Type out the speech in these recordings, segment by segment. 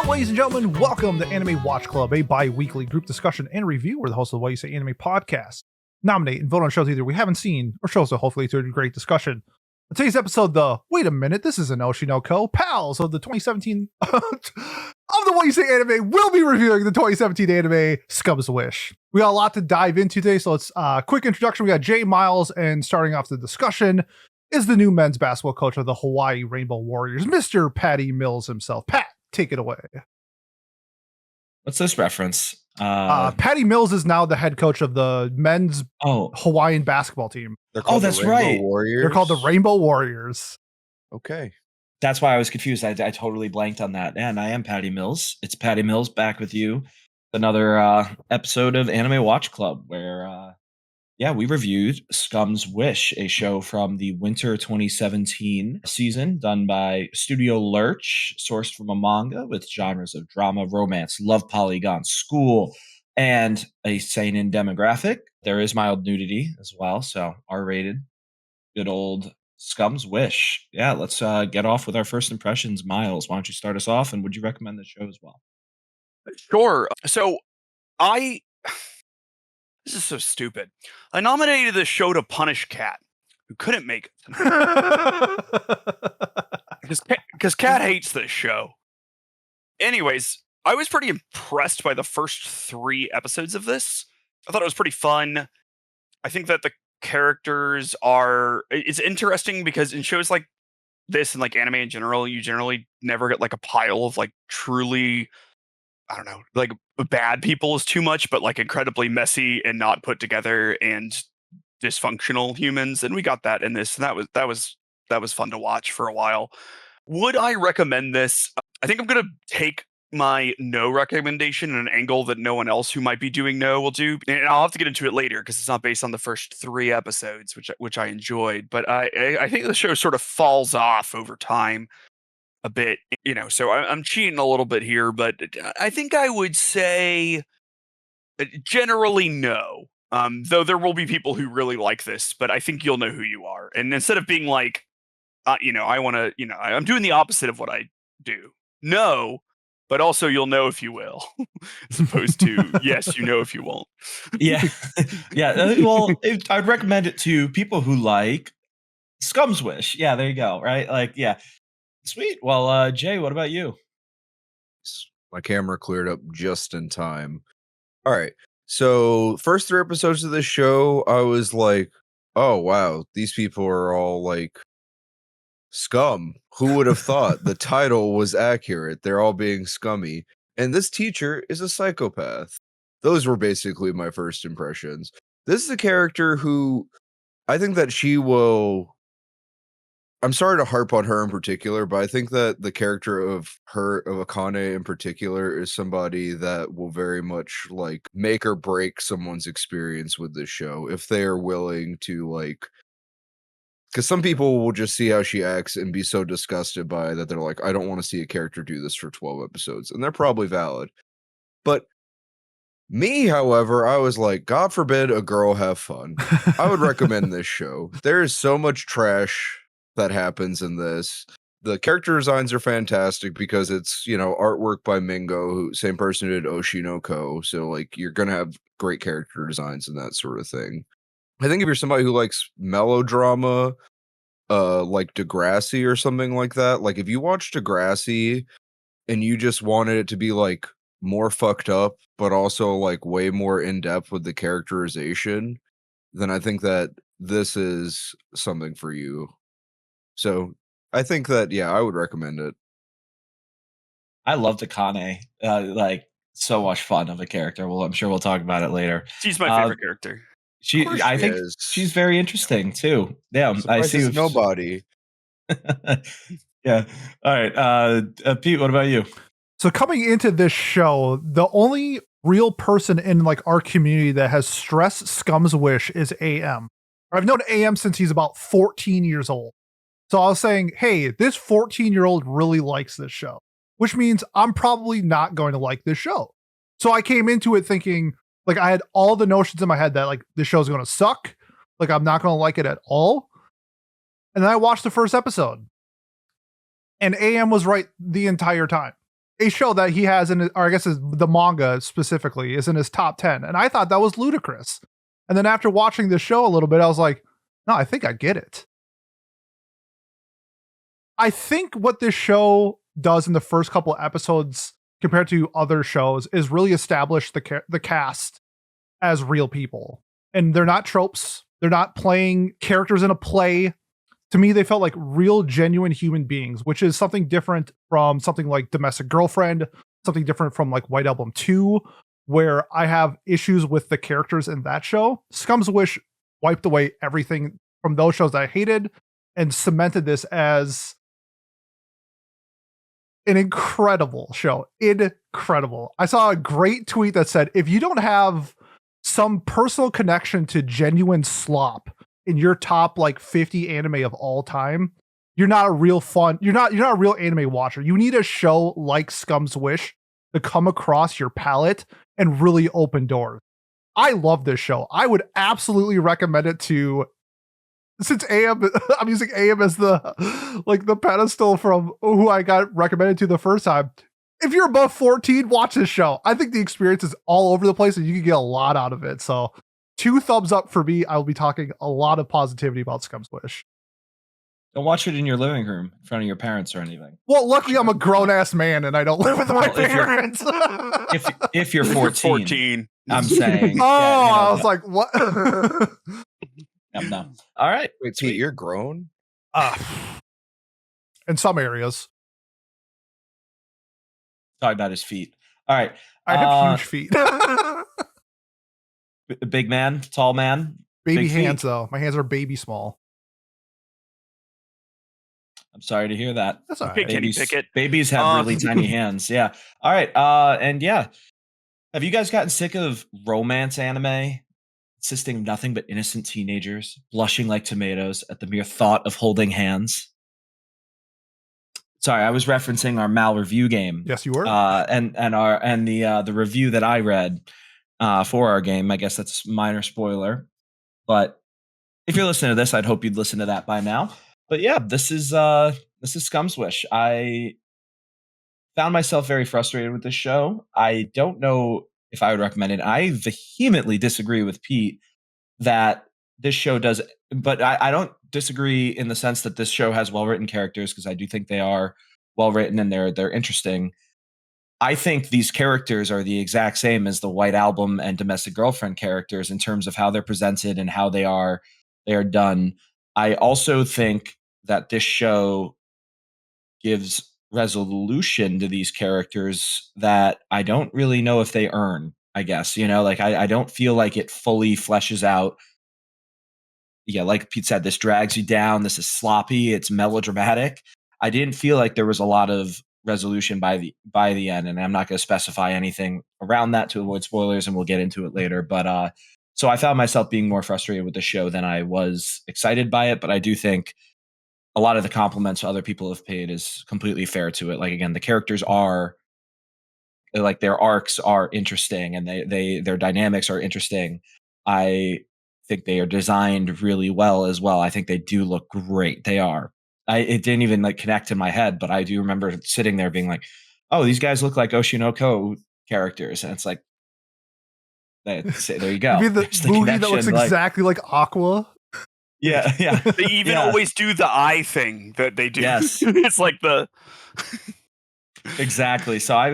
ladies and gentlemen, welcome to Anime Watch Club, a bi-weekly group discussion and review where the host of the What You Say Anime podcast nominate and vote on shows either we haven't seen or shows that hopefully to a great discussion. On today's episode, wait a minute, this is an Oshinoko pals of the 2017 of the What You Say Anime will be reviewing the 2017 anime Scum Wish. We got a lot to dive into today, so let's quick introduction. We got Jay Miles, and starting off the discussion is the new men's basketball coach of the Hawaii Rainbow Warriors, Mr. Patty Mills himself. Pat, take it away. What's this reference? Patty Mills is now the head coach of the men's Hawaiian basketball team. They're called that's the Rainbow right. Warriors. They're called the Rainbow Warriors. Okay. That's why I was confused. I totally blanked on that. And I am Patty Mills. It's Patty Mills back with you. Another episode of Anime Watch Club where, we reviewed Scum's Wish, a show from the winter 2017 season done by Studio Lurch, sourced from a manga with genres of drama, romance, love polygon, school, and a seinen demographic. There is mild nudity as well, so R-rated. Good old Scum's Wish. Yeah, let's get off with our first impressions. Miles, why don't you start us off, and would you recommend the show as well? Sure. So this is so stupid. I nominated this show to punish Kat, who couldn't make it. Because Kat hates this show. Anyways, I was pretty impressed by the first 3 episodes of this. I thought it was pretty fun. I think that the characters it's interesting because in shows like this and like anime in general, you generally never get like a pile of like truly, I don't know, like bad people is too much, but like incredibly messy and not put together and dysfunctional humans. And we got that in this. And that was fun to watch for a while. Would I recommend this? I think I'm going to take my no recommendation in an angle that no one else who might be doing no will do. And I'll have to get into it later because it's not based on the first 3 episodes, which I enjoyed. But I think the show sort of falls off over time a bit, so I'm cheating a little bit here, but I think I would say generally no. Though there will be people who really like this, but I think you'll know who you are. And instead of being like, I want to, I'm doing the opposite of what I do. No, but also you'll know if you will, as opposed to yes, if you won't. Yeah. Well, I'd recommend it to people who like Scum's Wish. Yeah, there you go. Right. Like, yeah. Sweet. Well, Jay, what about you? My camera cleared up just in time. All right. So, first 3 episodes of this show, I was like, oh, wow, these people are all like scum. Who would have thought? The title was accurate. They're all being scummy. And this teacher is a psychopath. Those were basically my first impressions. This is a character who I think that she will... I'm sorry to harp on her in particular, but I think that the character of Akane in particular is somebody that will very much like make or break someone's experience with this show if they are willing to like, because some people will just see how she acts and be so disgusted by it that they're like, I don't want to see a character do this for 12 episodes. And they're probably valid. But me, however, I was like, God forbid a girl have fun. I would recommend this show. There is so much trash that happens in this. The character designs are fantastic because it's, artwork by Mingo, who same person who did Oshinoko. So like you're gonna have great character designs and that sort of thing. I think if you're somebody who likes melodrama, like Degrassi or something like that, like if you watch Degrassi and you just wanted it to be like more fucked up, but also like way more in depth with the characterization, then I think that this is something for you. So I think that, I would recommend it. I loved Akane. Like so much fun of a character. Well, I'm sure we'll talk about it later. She's my favorite character. I think she's very interesting too. Yeah, I see. Nobody. Yeah. All right. Pete, what about you? So coming into this show, the only real person in like our community that has stressed Scum's Wish is AM. I've known AM since he's about 14 years old. So I was saying, hey, this 14-year-old really likes this show, which means I'm probably not going to like this show. So I came into it thinking, like, I had all the notions in my head that, like, this show's going to suck. Like, I'm not going to like it at all. And then I watched the first episode. And AM was right the entire time. a show that he has in, or I guess the manga specifically, is in his top 10. And I thought that was ludicrous. And then after watching the show a little bit, I was like, no, I think I get it. I think what this show does in the first couple of episodes compared to other shows is really establish the cast as real people. And they're not tropes. They're not playing characters in a play. To me, they felt like real, genuine human beings, which is something different from something like Domestic Girlfriend, something different from like White Album 2, where I have issues with the characters in that show. Scum's Wish wiped away everything from those shows that I hated and cemented this as an incredible show. Incredible. I saw a great tweet that said, if you don't have some personal connection to genuine slop in your top like 50 anime of all time, you're not a real you're not a real anime watcher. You need a show like Scum's Wish to come across your palette and really open doors. I love this show. I would absolutely recommend it to, since AM, I'm using AM as the pedestal from who I got recommended to the first time. If you're above 14, watch this show. I think the experience is all over the place and you can get a lot out of it. So 2 thumbs up for me. I will be talking a lot of positivity about Scum's Wish. Don't watch it in your living room in front of your parents or anything. Well, luckily I'm a grown-ass man and I don't live with my parents. If you're 14, I'm saying. I was like, what? No. All right. Wait, Pete, you're grown? In some areas. Talk about his feet. All right. I have huge feet. Big man, tall man. Baby hands, though. My hands are baby small. I'm sorry to hear that. That's all right. Babies have really tiny hands. Yeah. All right. And yeah. Have you guys gotten sick of romance anime consisting of nothing but innocent teenagers blushing like tomatoes at the mere thought of holding hands? Sorry, I was referencing our Mal review game. Yes, you were. And the review that I read for our game. I guess that's a minor spoiler. But if you're listening to this, I'd hope you'd listen to that by now. But yeah, this is Scum's Wish. I found myself very frustrated with this show. I don't know if I would recommend it. I vehemently disagree with Pete that this show does, but I don't disagree in the sense that this show has well-written characters, because I do think they are well-written and they're interesting. I think these characters are the exact same as the White Album and Domestic Girlfriend characters in terms of how they're presented and how they are done. I also think that this show gives resolution to these characters that I don't really know if they earn, I guess. Like I don't feel like it fully fleshes out. Yeah, like Pete said, this drags you down. This is sloppy. It's melodramatic. I didn't feel like there was a lot of resolution by the end, and I'm not going to specify anything around that to avoid spoilers, and we'll get into it later. But so I found myself being more frustrated with the show than I was excited by it. But I do think a lot of the compliments other people have paid is completely fair to it. Like, again, the characters are like, their arcs are interesting and their dynamics are interesting. I think they are designed really well as well. I think they do look great. They are. It didn't even like connect in my head, but I do remember sitting there being like, oh, these guys look like Oshinoko characters. And it's like, there you go. You mean the movie that looks exactly like Aqua? Yeah. They even always do the eye thing that they do. Yes. It's like the exactly. So I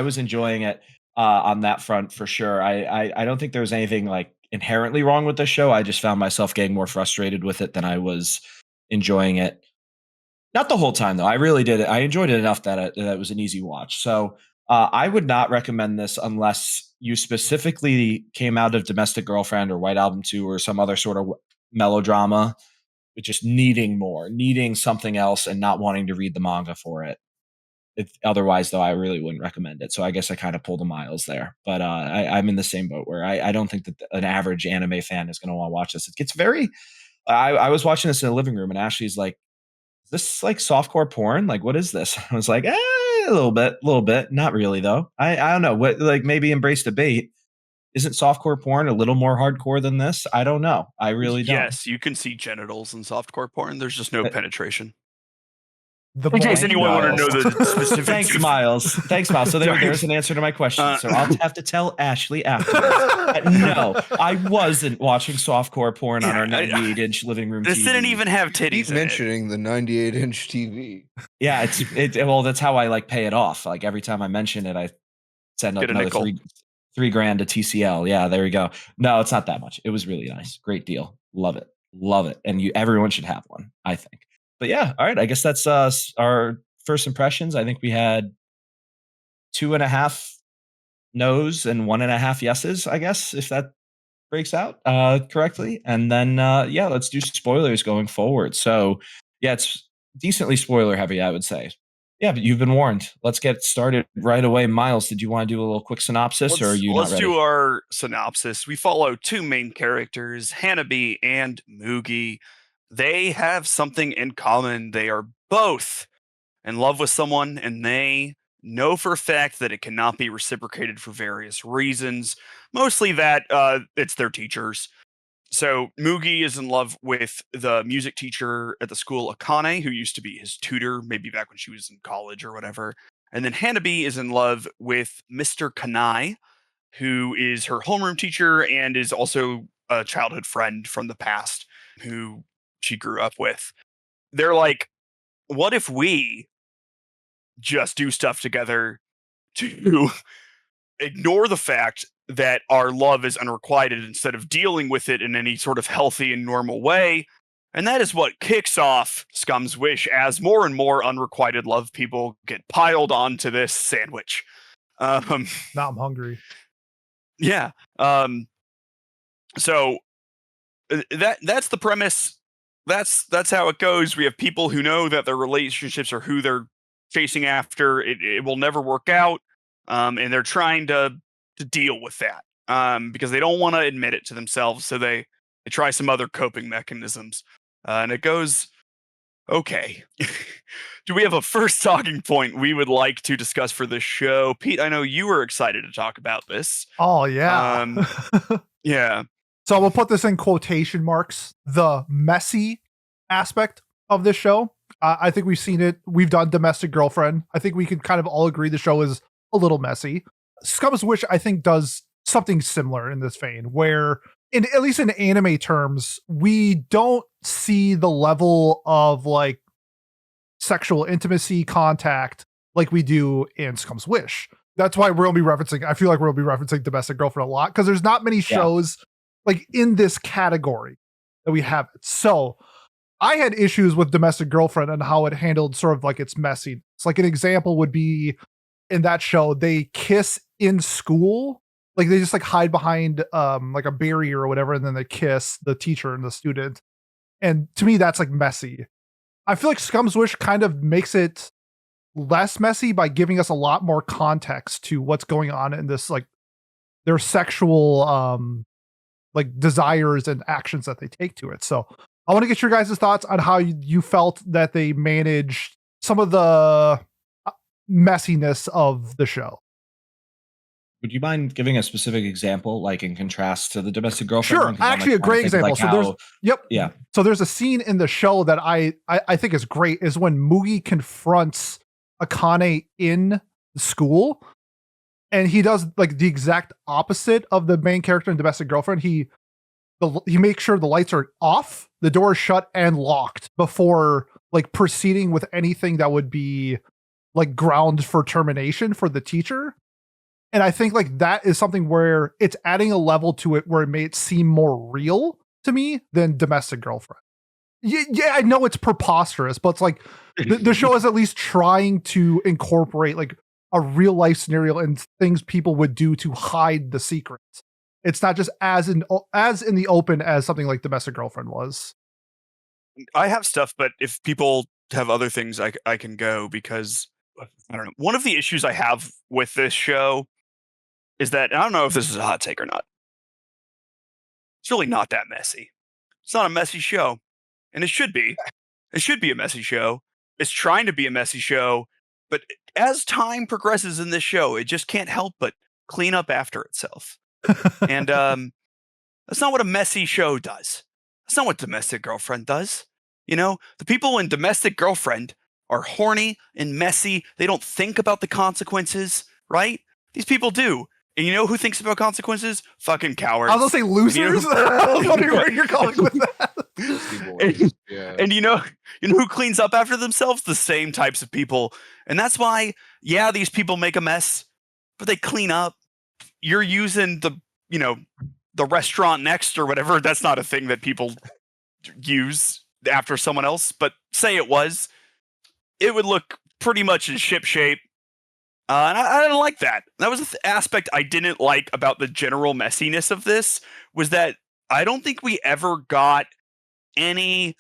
was enjoying it on that front for sure. I don't think there was anything like inherently wrong with the show. I just found myself getting more frustrated with it than I was enjoying it. Not the whole time though. I really did it. I enjoyed it enough that it was an easy watch. So I would not recommend this unless you specifically came out of Domestic Girlfriend or White Album 2 or some other sort of melodrama, with just needing something else and not wanting to read the manga for it. Otherwise, though, I really wouldn't recommend it. So I guess I kind of pulled the miles there. But I'm in the same boat where I don't think that an average anime fan is going to want to watch this. It gets very... I was watching this in the living room and Ashley's like, is this like softcore porn? Like, what is this? I was like, a little bit. Not really, though. I don't know. What, like, maybe embrace debate. Isn't softcore porn a little more hardcore than this? I don't know. I really don't. Yes, you can see genitals in softcore porn. There's just no penetration. The In case more anyone wanted to know Miles. the specifics. Thanks, Miles. Thanks, Miles. So there's an answer to my question. So I'll have to tell Ashley afterwards. No, I wasn't watching softcore porn on our 98-inch living room This TV. didn't even have Keep titties in it. mentioning the 98-inch TV. Yeah, well, that's how I like pay it off. Like every time I mention it, I send like Get a another nickel. $3,000 to TCL. Yeah, there you go. No, it's not that much. It was really nice. Great deal. Love it. And everyone should have one, I think. But yeah, all right. I guess that's our first impressions. I think we had 2.5 no's and 1.5 yeses, I guess, if that breaks out correctly. And then let's do spoilers going forward. So yeah, it's decently spoiler heavy, I would say. Yeah, but you've been warned. Let's get started right away. Miles, did you want to do a little quick synopsis, or are you let's not ready? do our synopsis. We follow two main characters, Hanabi and Mugi. They have something in common. They are both in love with someone, and they know for a fact that it cannot be reciprocated for various reasons. Mostly that it's their teachers. So Mugi is in love with the music teacher at the school, Akane, who used to be his tutor, maybe back when she was in college or whatever. And then Hanabi is in love with Mr. Kanai, who is her homeroom teacher and is also a childhood friend from the past who she grew up with. They're like, what if we just do stuff together to ignore the fact that our love is unrequited instead of dealing with it in any sort of healthy and normal way? And that is what kicks off Scum's Wish as more and more unrequited love people get piled onto this sandwich. now I'm hungry. Yeah. So that's the premise. That's how it goes. We have people who know that their relationships are who they're chasing after. It will never work out. And they're trying to deal with that because they don't want to admit it to themselves. So they try some other coping mechanisms. And it goes, okay. Do we have a first talking point we would like to discuss for this show? Pete, I know you were excited to talk about this. Oh, yeah. Yeah. So we'll put this in quotation marks. The messy aspect of this show. I think we've seen it. We've done Domestic Girlfriend. I think we can kind of all agree the show is a little messy. Scum's Wish, I think, does something similar in this vein, where, at least in anime terms, we don't see the level of like sexual intimacy contact like we do in Scum's Wish. That's why we're gonna be referencing. I feel like we're gonna be referencing Domestic Girlfriend a lot because there's not many shows like in this category that we have it. So I had issues with Domestic Girlfriend and how it handled sort of like its messiness. Like an example would be in that show, they kiss in school. Like they just like hide behind like a barrier or whatever, and then they kiss the teacher and the student. And to me, that's like messy. I feel like Scum's Wish kind of makes it less messy by giving us a lot more context to what's going on in this, like their sexual like desires and actions that they take to it. So I want to get your guys' thoughts on how you felt that they managed some of the messiness of the show. Would you mind giving a specific example, like in contrast to the Domestic Girlfriend? Sure, actually a great example. So there's a scene in the show that I think is great, is when Mugi confronts Akane in school, and he does like the exact opposite of the main character in Domestic Girlfriend. He makes sure the lights are off, the door is shut and locked before like proceeding with anything that would be like ground for termination for the teacher. And I think like that is something where it's adding a level to it where it made it seem more real to me than Domestic Girlfriend. Yeah, I know it's preposterous, but it's like the show is at least trying to incorporate like a real life scenario and things people would do to hide the secrets. It's not just as in the open as something like Domestic Girlfriend was. I have stuff, but if people have other things, I can go, because I don't know. One of the issues I have with this show is that, I don't know if this is a hot take or not, it's really not that messy. It's not a messy show. And it should be. It should be a messy show. It's trying to be a messy show. But as time progresses in this show, it just can't help but clean up after itself. And that's not what a messy show does. That's not what Domestic Girlfriend does. You know, the people in Domestic Girlfriend are horny and messy. They don't think about the consequences, right? These people do. And you know who thinks about consequences? Fucking cowards. I was gonna say losers. I was wondering where you're going with that. Yeah. And you know who cleans up after themselves? The same types of people. And that's why, yeah, these people make a mess, but they clean up. You're using the restaurant next or whatever. That's not a thing that people use after someone else, but say it was, it would look pretty much in ship shape. And I didn't like that. That was the aspect I didn't like about the general messiness of this, was that I don't think we ever got any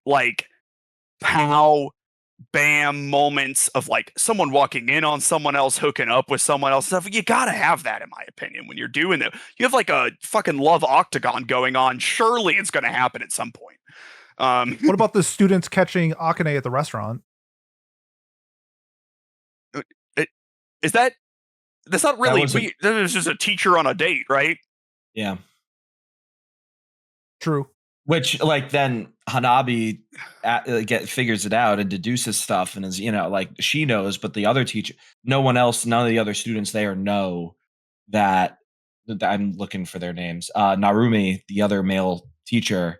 like pow bam moments of like someone walking in on someone else, hooking up with someone else stuff. You gotta have that, in my opinion, when you're doing it. You have like a fucking love octagon going on. Surely it's gonna happen at some point. What about the students catching Akane at the restaurant? That's not really wasn't- that was just a teacher on a date, right? Yeah. True. Which, like, then Hanabi figures it out and deduces stuff and is, like, she knows, but the other teacher, none of the other students there know that I'm looking for their names. Narumi, the other male teacher,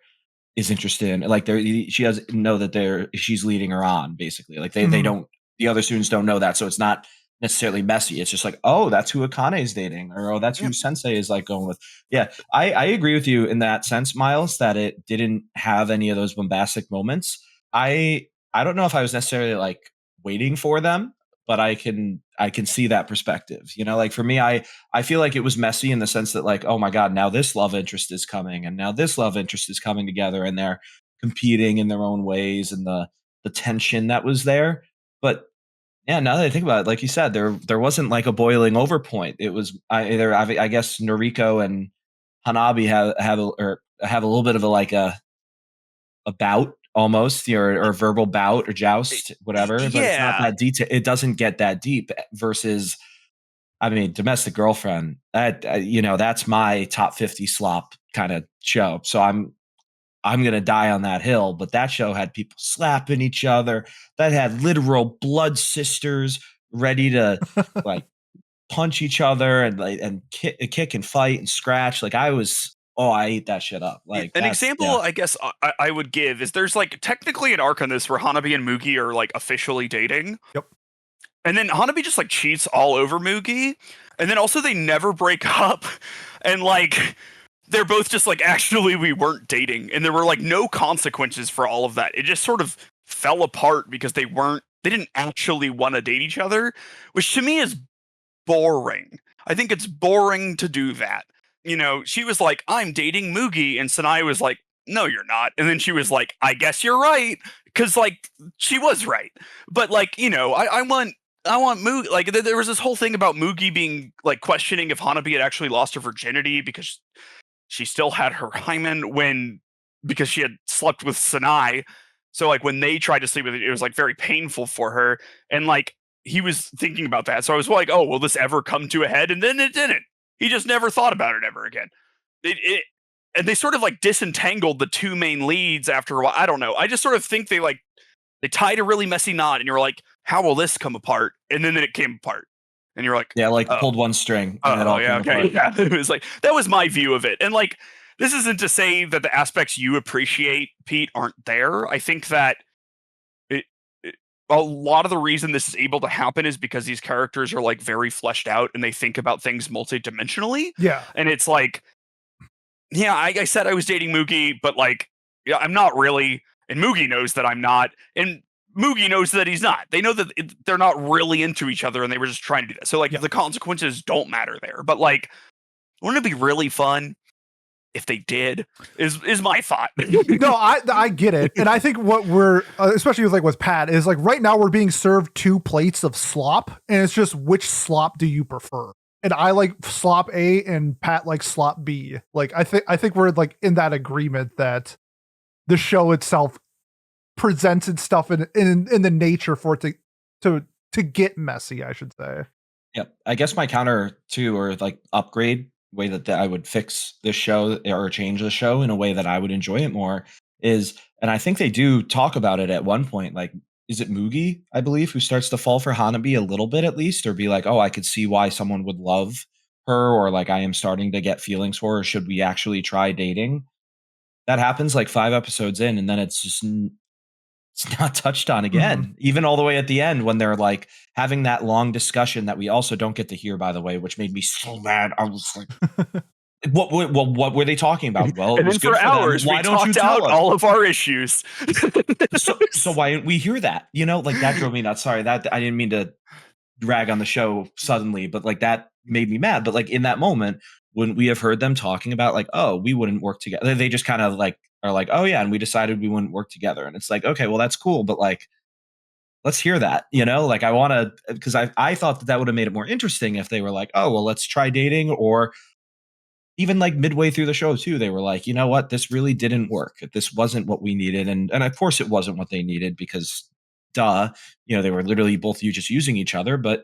is interested in, like, she doesn't know that she's leading her on, basically. Like, they don't, the other students don't know that, so it's not necessarily messy. It's just like, oh, that's who Akane is dating, or oh, that's who Sensei is like going with. Yeah, I agree with you in that sense, Miles, that it didn't have any of those bombastic moments. I don't know if I was necessarily like waiting for them, but I can see that perspective. Like for me, I feel like it was messy in the sense that, like, oh my God, now this love interest is coming, and now this love interest is coming together, and they're competing in their own ways, and the tension that was there. But yeah, now that I think about it, like you said, there wasn't like a boiling over point. It was I guess Noriko and Hanabi have a little bit of a bout almost, or a verbal bout or joust, whatever. But it's not that detail. It doesn't get that deep. Versus, I mean, Domestic Girlfriend. That's my top 50 slop kind of show. So I'm going to die on that hill, but that show had people slapping each other. That had literal blood sisters ready to like punch each other and kick and fight and scratch. Like I ate that shit up. Like an example, I guess I would give is there's like technically an arc on this where Hanabi and Mugi are like officially dating. Yep. And then Hanabi just like cheats all over Mugi, and then also they never break up, and like they're both just like, actually, we weren't dating. And there were like no consequences for all of that. It just sort of fell apart because they didn't actually want to date each other, which to me is boring. I think it's boring to do that. She was like, I'm dating Mugi. And Sanae was like, no, you're not. And then she was like, I guess you're right. Cause like she was right. But like, I want Mugi. Like there was this whole thing about Mugi being like questioning if Hanabi had actually lost her virginity because she still had her hymen because she had slept with Sanae. So like when they tried to sleep with it, it was like very painful for her. And like he was thinking about that. So I was like, oh, will this ever come to a head? And then it didn't. He just never thought about it ever again. And they sort of like disentangled the two main leads after a while. I don't know. I just sort of think they tied a really messy knot, and you're like, how will this come apart? And then it came apart. And you're like, yeah, like pulled one string. And it all yeah, came okay. apart. Yeah. It was like, that was my view of it. And like, this isn't to say that the aspects you appreciate, Pete, aren't there. I think that a lot of the reason this is able to happen is because these characters are like very fleshed out and they think about things multidimensionally. Yeah. And it's like, yeah, I said I was dating Mugi, but like, yeah, I'm not really. And Mugi knows that I'm not. And Mugi knows that he's not. They know that they're not really into each other, and they were just trying to do that. So, like, the consequences don't matter there. But, like, wouldn't it be really fun if they did? Is my thought. No, I get it, and I think what we're especially with Pat is like right now we're being served 2 plates of slop, and it's just which slop do you prefer? And I like slop A, and Pat likes slop B. Like I think we're like in that agreement that the show itself presented stuff in the nature for it to get messy, I should say. Yep. I guess my counter to, or like upgrade way that I would fix this show or change the show in a way that I would enjoy it more is, and I think they do talk about it at one point, like is it Mugi, I believe, who starts to fall for Hanabi a little bit at least, or be like, oh, I could see why someone would love her, or like I am starting to get feelings for her. Should we actually try dating? That happens like 5 episodes in, and then it's just it's not touched on again. Even all the way at the end when they're like having that long discussion that we also don't get to hear, by the way, which made me so mad. I was like, what were they talking about? Well, it And was then good for for them. hours, Why we don't you talked tell out us? all of our issues. So why didn't we hear that? You know, like that drove me nuts. Sorry, that I didn't mean to drag on the show suddenly, but like that made me mad. But like in that moment, when we have heard them talking about like, oh, we wouldn't work together, they just kind of like are like, oh yeah, and we decided we wouldn't work together. And it's like, okay, well that's cool, but like let's hear that, you know? Like I want to, because I thought that would have made it more interesting if they were like, oh, well, let's try dating, or even like midway through the show too, they were like, you know what, this really didn't work. This wasn't what we needed. And of course it wasn't what they needed because duh, you know, they were literally both you just using each other, but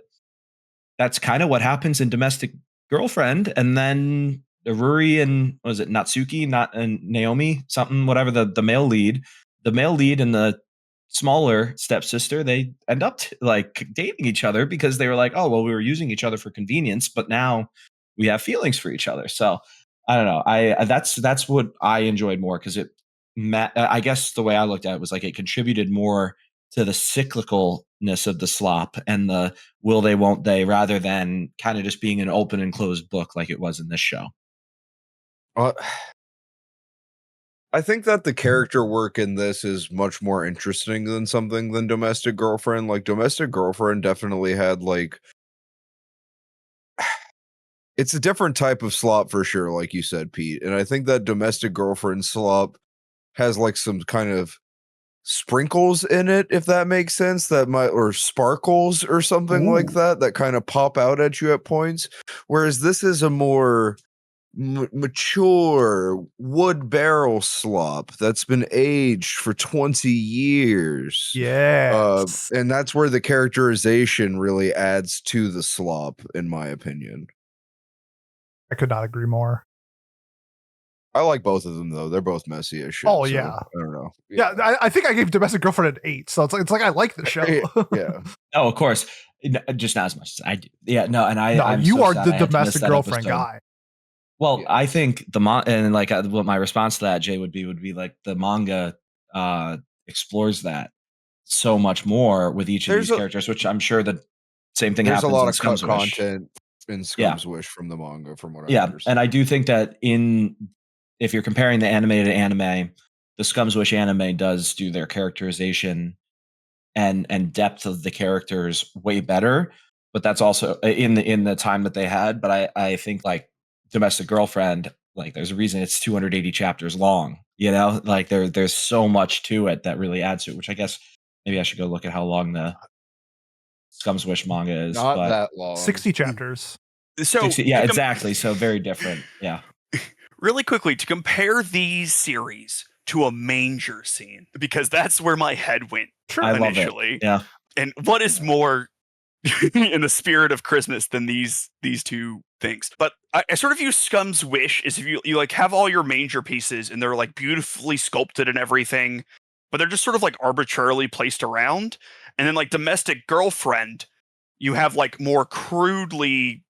that's kind of what happens in Domestic Girlfriend. And then Ruri and what was it, Natsuki, not and Naomi, something, whatever, the male lead, and the smaller stepsister, they end up like dating each other because they were like, oh, well, we were using each other for convenience, but now we have feelings for each other. So I don't know. That's what I enjoyed more because I guess the way I looked at it was like it contributed more to the cyclicalness of the slop and the will they, won't they, rather than kind of just being an open and closed book like it was in this show. I think that the character work in this is much more interesting than something than Domestic Girlfriend. Like Domestic Girlfriend definitely had like it's a different type of slop for sure, like you said, Pete. And I think that Domestic Girlfriend slop has like some kind of sprinkles in it, if that makes sense, that might, or sparkles or something like that kind of pop out at you at points. Whereas this is a more mature wood barrel slop that's been aged for 20 years. Yes. And that's where the characterization really adds to the slop, in my opinion. I could not agree more. I like both of them though. They're both messy as shit. Oh, so, yeah. I don't know. Yeah, I think I gave Domestic Girlfriend an 8, so it's like I like the show. Yeah. Oh, of course. Just not as much as I do. Yeah, no, and No, I'm you so are sad the I had to miss Domestic that Girlfriend episode. guy. Well, Yeah. I think and like what my response to that, Jay, would be like the manga explores that so much more with each of these characters, which I'm sure the same thing There's happens a lot in of Scum's Wish. content in Scum's Wish from the manga, from what I understand. And I do think that if you're comparing the anime to anime, the Scum's Wish anime does do their characterization and depth of the characters way better. But that's also in the time that they had. But I think like Domestic Girlfriend, like there's a reason it's 280 chapters long. You know, like there's so much to it that really adds to it. Which I guess maybe I should go look at how long the Scum's Wish manga is. Not but that long. 60 chapters. So 60, yeah, exactly. So very different. Yeah. Really quickly, to compare these series to a manger scene, because that's where my head went I love initially. it. Yeah. And what is more in the spirit of Christmas than these two things? But I sort of view Scum's Wish is if you like have all your manger pieces and they're like beautifully sculpted and everything, but they're just sort of like arbitrarily placed around. And then like Domestic Girlfriend, you have like more crudely,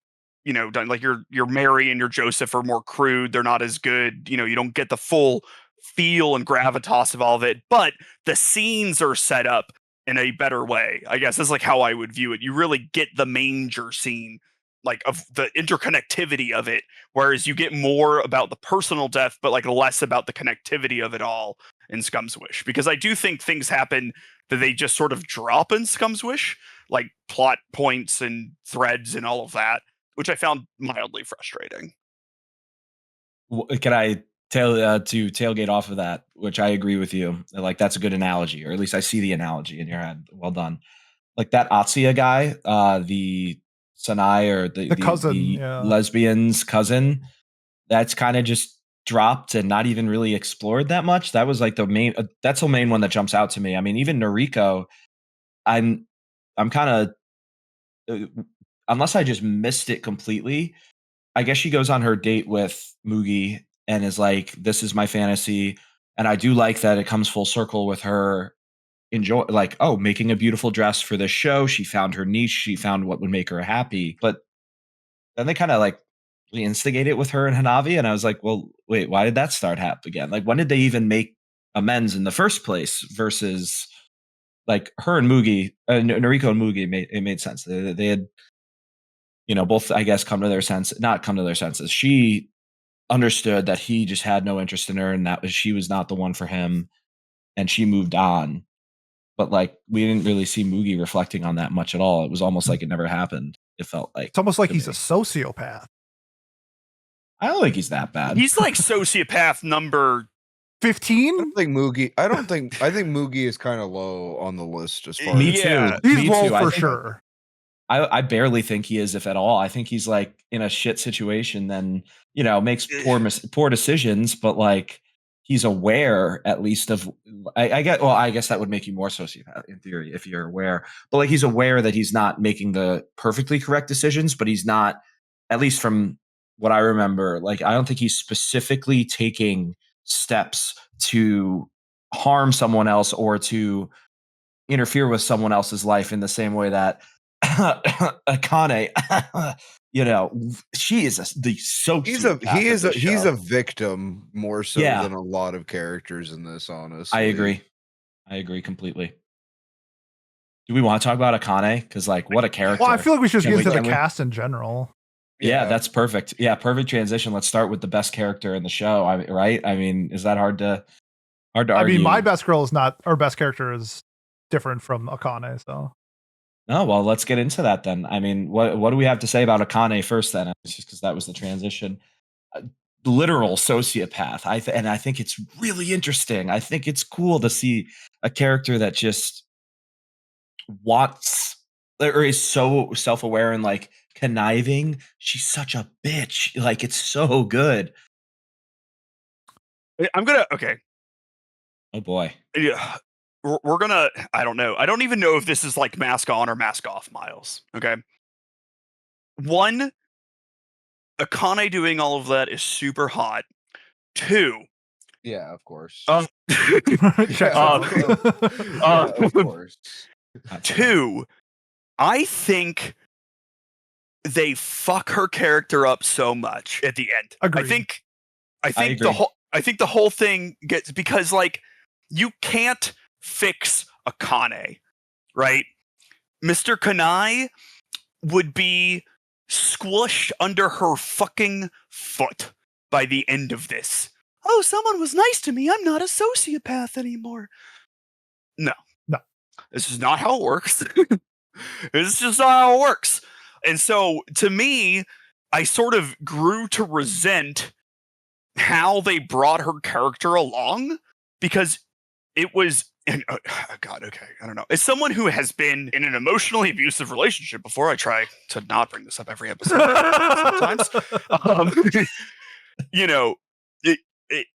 you know, done. Like your Mary and your Joseph are more crude. They're not as good. You know, you don't get the full feel and gravitas of all of it, but the scenes are set up in a better way. I guess that's like how I would view it. You really get the manger scene, like of the interconnectivity of it, whereas you get more about the personal death, but like less about the connectivity of it all in Scum's Wish. Because I do think things happen that they just sort of drop in Scum's Wish, like plot points and threads and all of that, which I found mildly frustrating. Can I to tailgate off of that, which I agree with you. Like that's a good analogy, or at least I see the analogy in your head. Well done. Like that Atsuya guy, the Sanae, or the cousin, the lesbian's cousin, that's kind of just dropped and not even really explored that much. That was like the main. That's the main one that jumps out to me. I mean, even Noriko, I'm kind of unless I just missed it completely. I guess she goes on her date with Mugi and is like, this is my fantasy. And I do like that it comes full circle with her enjoy, like, oh, making a beautiful dress for this show. She found her niche. She found what would make her happy. But then they kind of like reinstigate it with her and Hanabi. And I was like, well, wait, why did that start happening again? Like, when did they even make amends in the first place versus like her and Mugi, Noriko and Mugi it made sense. They had, both, I guess, not come to their senses. She understood that he just had no interest in her and she was not the one for him. And she moved on. But like, we didn't really see Mugi reflecting on that much at all. It was almost like it never happened. It felt like it's almost like he's a sociopath. I don't think he's that bad. He's like sociopath number 15. I think Mugi is kind of low on the list as far Me as too. He's Me low too. for sure. I barely think he is, if at all. I think he's like in a shit situation, then makes poor decisions, but like he's aware at least of. I guess that would make you more sociopath in theory if you're aware. But like he's aware that he's not making the perfectly correct decisions, but he's not, at least from what I remember. Like I don't think he's specifically taking steps to harm someone else or to interfere with someone else's life in the same way that Akane, she is the sociopath. He's a victim more so Yeah. than a lot of characters in this, honestly. I agree completely. Do we want to talk about Akane? Because like, what a character. Well, I feel like we should Can get we- into the can we- cast in general. Yeah, that's perfect. Yeah, perfect transition. Let's start with the best character in the show. Right? I mean, is that hard to argue? I mean, my best girl is not, our best character is different from Akane. So, Oh, well, let's get into that then. I mean, what do we have to say about Akane first then? It's just because that was the transition. Literal sociopath. And I think it's really interesting. I think it's cool to see a character that just wants or is so self-aware and like conniving. She's such a bitch. Like it's so good. Okay. Oh boy. Yeah. We're gonna, I don't know. I don't even know if this is like mask on or mask off, Miles. Okay. One, Akane doing all of that is super hot. Two, Yeah, of course. Checks out. Of course. two, I think they fuck her character up so much at the end. Agreed. I think the whole thing gets, because like you can't fix Akane, right? Mr. Kanai would be squished under her fucking foot by the end of this. Oh, someone was nice to me. I'm not a sociopath anymore. No. This is not how it works. This is just not how it works. And so, to me, I sort of grew to resent how they brought her character along, because it was, God, okay, I don't know. As someone who has been in an emotionally abusive relationship before, I try to not bring this up every episode sometimes.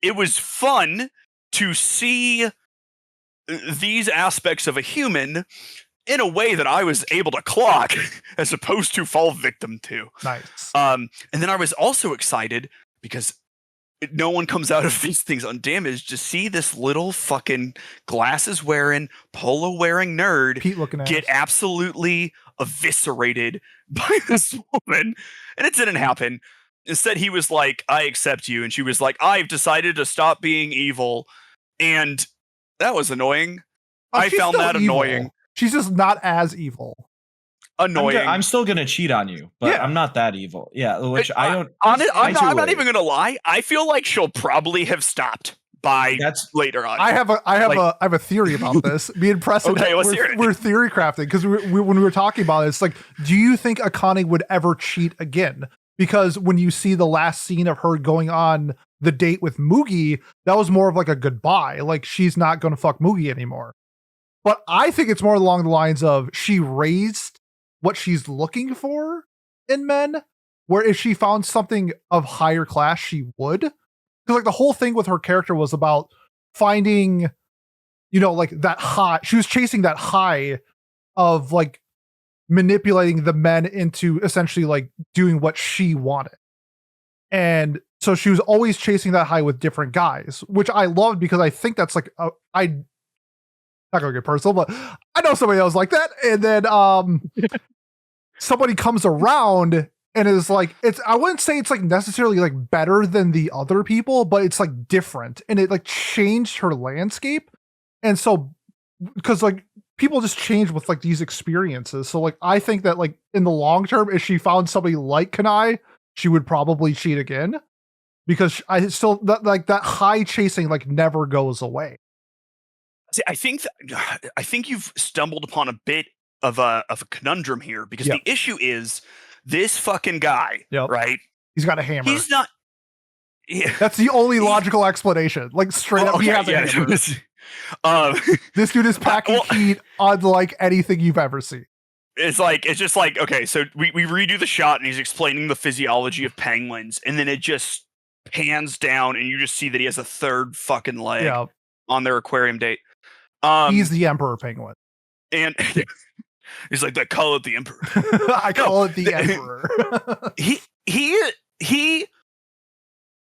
It was fun to see these aspects of a human in a way that I was able to clock as opposed to fall victim to. Nice. And then I was also excited because no one comes out of these things undamaged to see this little fucking glasses wearing, polo wearing nerd Pete looking at get absolutely eviscerated by this woman. And it didn't happen. Instead, he was like, I accept you. And she was like, I've decided to stop being evil. And that was annoying. I she's found still that evil. annoying. She's just not as evil. Annoying. I'm still gonna cheat on you, but Yeah. I'm not that evil. Yeah, which I don't. I'm Either not way. even gonna lie. I feel like she'll probably have stopped by That's later on. I have a theory about this. Me and Preston, Okay, let's hear it. we're theory crafting because when we were talking about it, it's like, do you think Akane would ever cheat again? Because when you see the last scene of her going on the date with Mugi, that was more of like a goodbye. Like she's not going to fuck Mugi anymore. But I think it's more along the lines of she raised what she's looking for in men, where if she found something of higher class, she would. Because like the whole thing with her character was about finding, like that high. She was chasing that high of like manipulating the men into essentially like doing what she wanted. And so she was always chasing that high with different guys, which I loved because I think that's like, I not gonna get personal, but I know somebody else like that. And then somebody comes around and is like, I wouldn't say it's like necessarily like better than the other people, but it's like different. And it like changed her landscape. And so, because like people just change with like these experiences. So like, I think that like in the long term, if she found somebody like Kanae, she would probably cheat again, because I still like that high chasing like never goes away. See, I think you've stumbled upon a bit of a conundrum here, because the issue is this fucking guy, right? He's got a hammer. He's not. That's the only logical explanation. Like straight up, he has a hammer. This dude is packing heat unlike anything you've ever seen. It's just like, okay, so we redo the shot and he's explaining the physiology of penguins, and then it just pans down and you just see that he has a third fucking leg on their aquarium date. He's the emperor penguin. And he's like, they call it the emperor. I call it the emperor.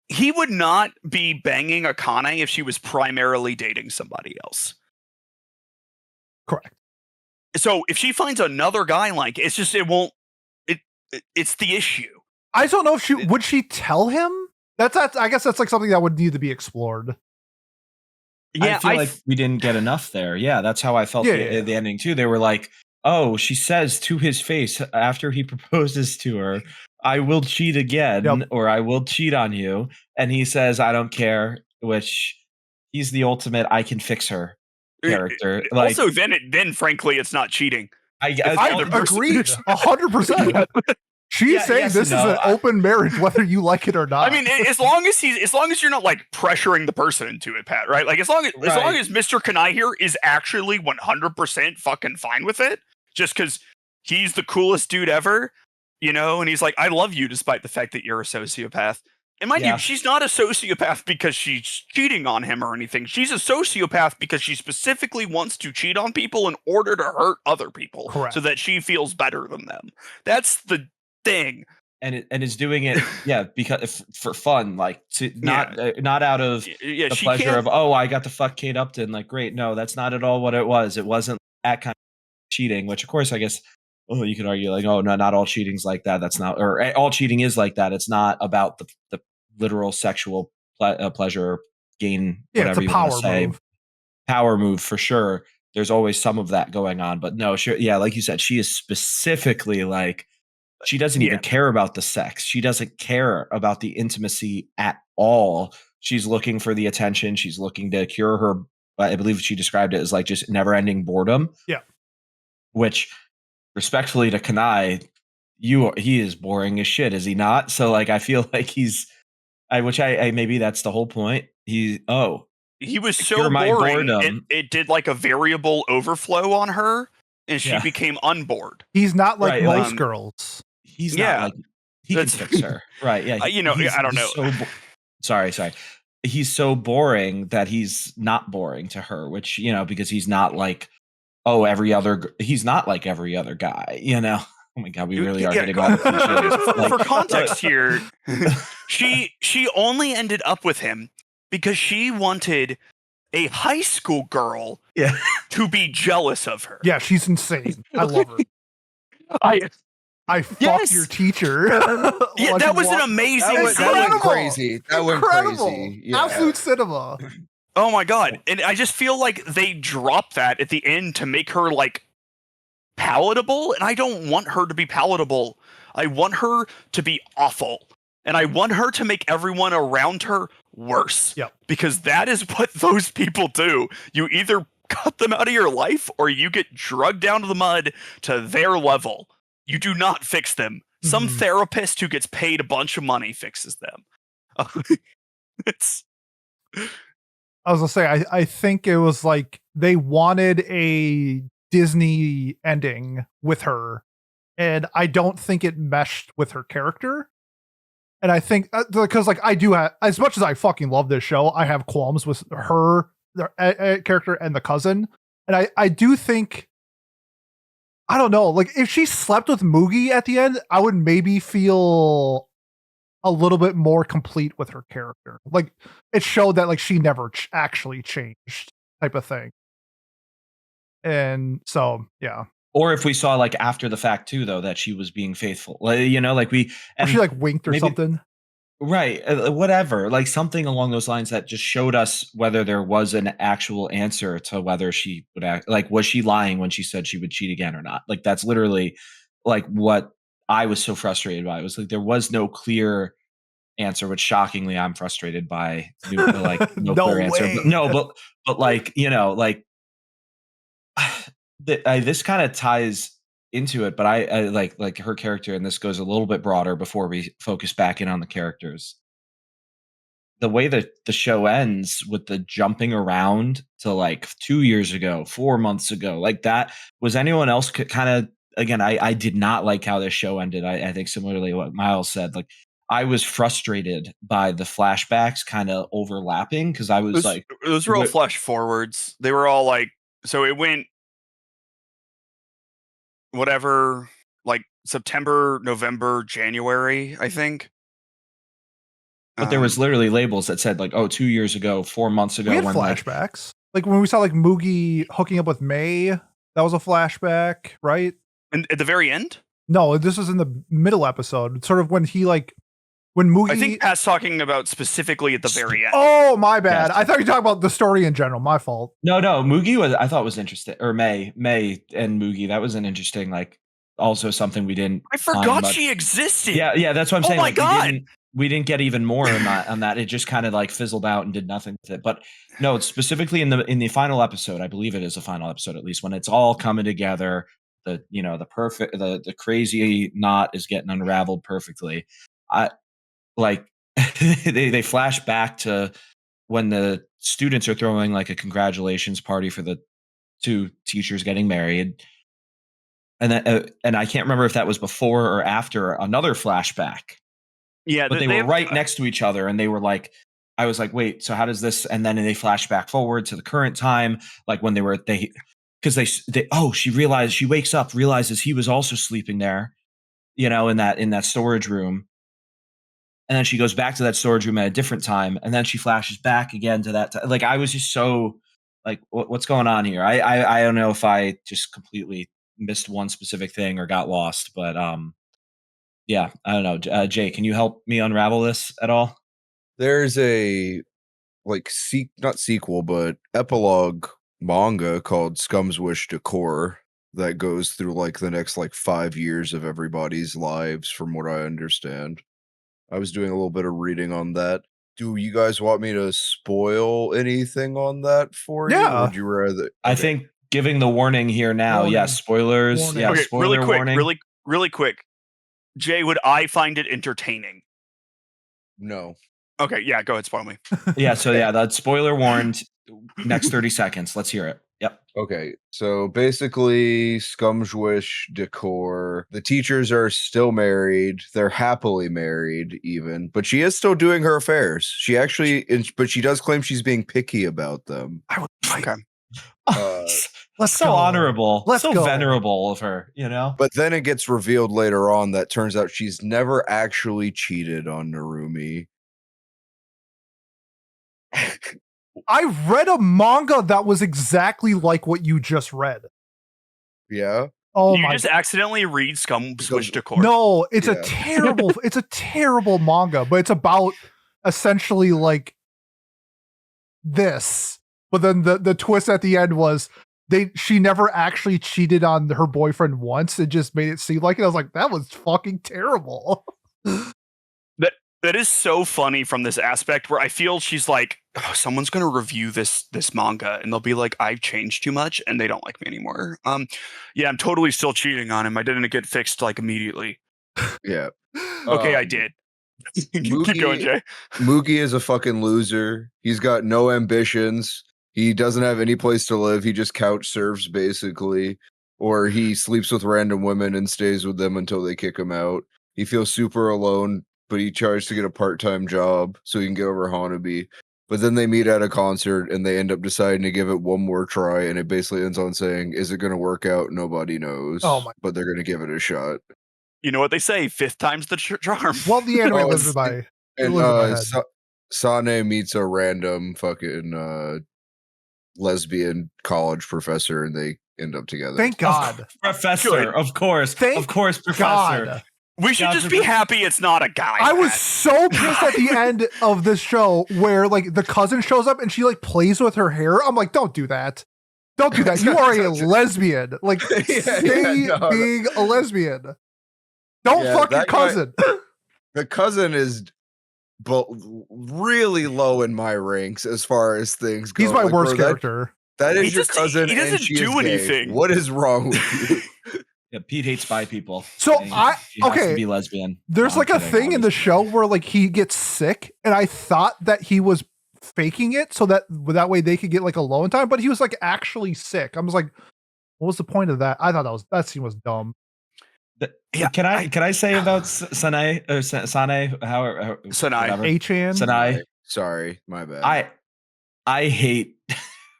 He would not be banging Akane if she was primarily dating somebody else. Correct. So if she finds another guy like it's just it's the issue. I don't know if would she tell him? That's I guess that's like something that would need to be explored. Yeah, I feel like we didn't get enough there. Yeah, that's how I felt the ending too. They were like, oh, she says to his face after he proposes to her, I will cheat again, or I will cheat on you. And he says, I don't care, which he's the ultimate I can fix her character. Like, also, then frankly, it's not cheating. I agreed 100%. She's saying this is an open marriage, whether you like it or not. I mean, as long as you're not like pressuring the person into it, Pat, right? Like as long as Mr. Kanae here is actually 100% fucking fine with it, just because he's the coolest dude ever, you know, and he's like, I love you despite the fact that you're a sociopath. And mind you, she's not a sociopath because she's cheating on him or anything. She's a sociopath because she specifically wants to cheat on people in order to hurt other people, so that she feels better than them. That's the thing. And is doing it, because for fun, like not out of the pleasure of, oh, I got to fuck Kate Upton, like great. No, that's not at all what it was. It wasn't that kind of cheating, which of course I guess you could argue like, oh no, not all cheating's like that. That's not, or all cheating is like that. It's not about the literal sexual pleasure gain, whatever you want to say. Power move for sure. There's always some of that going on, but no, sure, like you said, she is specifically like. She doesn't even care about the sex. She doesn't care about the intimacy at all. She's looking for the attention. She's looking to cure her. I believe she described it as like just never-ending boredom. Yeah. Which, respectfully to Kanae, he is boring as shit, is he not? So like, I feel like maybe that's the whole point. He was so boring. It did like a variable overflow on her, and she became unbored. He's not like most girls. He's not like he can fix her, right? Yeah, I don't know. Sorry. He's so boring that he's not boring to her, which because he's not like he's not like every other guy, Oh my god, we really are getting on. For context here, she only ended up with him because she wanted a high school girl to be jealous of her. Yeah, she's insane. I love her. I fucked your teacher. That was an amazing scene. That went crazy. That went crazy. Yeah. Absolute cinema. Oh my god. And I just feel like they dropped that at the end to make her like palatable, and I don't want her to be palatable. I want her to be awful. And I want her to make everyone around her worse. Yep. Because that is what those people do. You either cut them out of your life or you get drugged down to the mud to their level. You do not fix them. Some therapist who gets paid a bunch of money fixes them. I was gonna say, I think it was like they wanted a Disney ending with her, and I don't think it meshed with her character. And I think because like I do have, as much as I fucking love this show, I have qualms with her character and the cousin. And I do think, I don't know, like if she slept with Mugi at the end, I would maybe feel a little bit more complete with her character. Like it showed that like she never actually changed, type of thing. And so, yeah. Or if we saw like after the fact too, though, that she was being faithful, like, you know, like we, Or and she like winked or maybe- something. right, whatever, like something along those lines that just showed us whether there was an actual answer to whether she would act, like, was she lying when she said she would cheat again or not? Like, that's literally like what I was so frustrated by. It was like there was no clear answer, which shockingly I'm frustrated by. Like no No clear answer. way. But no, but like, you know, like this kind of ties into it, but I like her character, and this goes a little bit broader before we focus back in on the characters. The way that the show ends with the jumping around to like 2 years ago, 4 months ago, like that, was anyone else kind of, again, I did not like how this show ended. I think similarly what Miles said, like I was frustrated by the flashbacks kind of overlapping because I was like, those were all what- flash forwards. They were all like, so it went whatever, like September, November, January, I think. but there was literally labels that said like, oh, 2 years ago, 4 months ago, We had when like, flashbacks. Like when we saw like Moogie hooking up with May, that was a flashback, right? and at the very end. No, this was in the middle episode. Sort of when he like when Moogie. I think Pat's talking about specifically at the very end. Oh, my bad. Yes. I thought you were talking about the story in general. My fault. no, Moogie was, I thought was interesting, or May and Moogie. That was an interesting, like, also something we didn't. I find forgot much. she existed. Yeah, that's what I'm Oh saying. my like, God. we didn't get even more on that. It just kind of like fizzled out and did nothing with it. But no, it's specifically in the final episode. I believe it is the final episode, at least, when it's all coming together. The crazy knot is getting unraveled perfectly. I like they flash back to when the students are throwing like a congratulations party for the two teachers getting married. And I can't remember if that was before or after another flashback. Yeah, But they were right next to each other, and they were like, I was like, wait, so how does this? And then they flash back forward to the current time, like when she wakes up, realizes he was also sleeping there, you know, in that storage room. And then she goes back to that storage room at a different time, and then she flashes back again to that time. Like, I was just so like, what's going on here? I don't know if I just completely missed one specific thing or got lost, but yeah, I don't know. Jay, can you help me unravel this at all? There's a like not sequel, but epilogue manga called Scum's Wish Decor that goes through like the next like 5 years of everybody's lives, from what I understand. I was doing a little bit of reading on that. Do you guys want me to spoil anything on that for you? Yeah. Or would you rather? I Okay. think giving the warning here now. Warning. Yes, spoilers. Warning. Yeah, okay, spoiler really quick, warning. really quick. Jay, would I find it entertaining? No. Okay, yeah, go ahead, spoil me. Yeah, so yeah, that spoiler warned. Next 30 seconds. Let's hear it. Yep. Okay, so basically, Scum's Wish Decor. The teachers are still married. They're happily married, even, but she is still doing her affairs. She actually, but she does claim she's being picky about them. I would Okay. Let's so go. honorable. Let's so go. venerable of her, you know? But then it gets revealed later on that turns out she's never actually cheated on Narumi. I read a manga that was exactly like what you just read. Yeah. Oh you my just accidentally read Scum Wish Decor. No, it's Yeah. it's a terrible manga, but it's about essentially like this. But then the twist at the end was she never actually cheated on her boyfriend once. It just made it seem like it. I was like, that was fucking terrible. That is so funny from this aspect where I feel she's like, oh, someone's going to review this manga and they'll be like, I've changed too much and they don't like me anymore. Yeah, I'm totally still cheating on him. I didn't get fixed like immediately. Yeah. Okay, I did. Keep going, Jay. Moogie is a fucking loser. He's got no ambitions. He doesn't have any place to live. He just couch surfs, basically. Or he sleeps with random women and stays with them until they kick him out. He feels super alone, but he tries to get a part-time job so he can get over Hanabi. But then they meet at a concert and they end up deciding to give it one more try, and it basically ends on saying, is it going to work out? Nobody knows. Oh my- But they're going to give it a shot. You know what they say, fifth time's the charm. Well, the anime Oh, lives in my and lives in my head. Sanae meets a random fucking lesbian college professor, and they end up together. Thank God. Professor, Good. of course. Thank of course, Professor. God. We should God just be forbid. happy it's not a guy. I was Pat. so pissed at the end of this show where like the cousin shows up and she like plays with her hair. I'm like, don't do that. Don't do that. You are a lesbian. Like, stay being a lesbian. Don't fuck your cousin. The cousin is really low in my ranks as far as things go. He's my Like, worst bro, character. That is He your just- cousin. he doesn't and she do is gay. anything. What is wrong with you? Yeah, Pete hates bi people. So She has okay, to be lesbian. there's No, like I'm a kidding, thing in the obviously. show where like he gets sick, and I thought that he was faking it so that way they could get like alone time, but he was like actually sick. I was like, what was the point of that? I thought that scene was dumb. Yeah, Can I say about Sanae or Sanae? How Sanae. whatever. Achan. Sanae. Sorry, my bad. I hate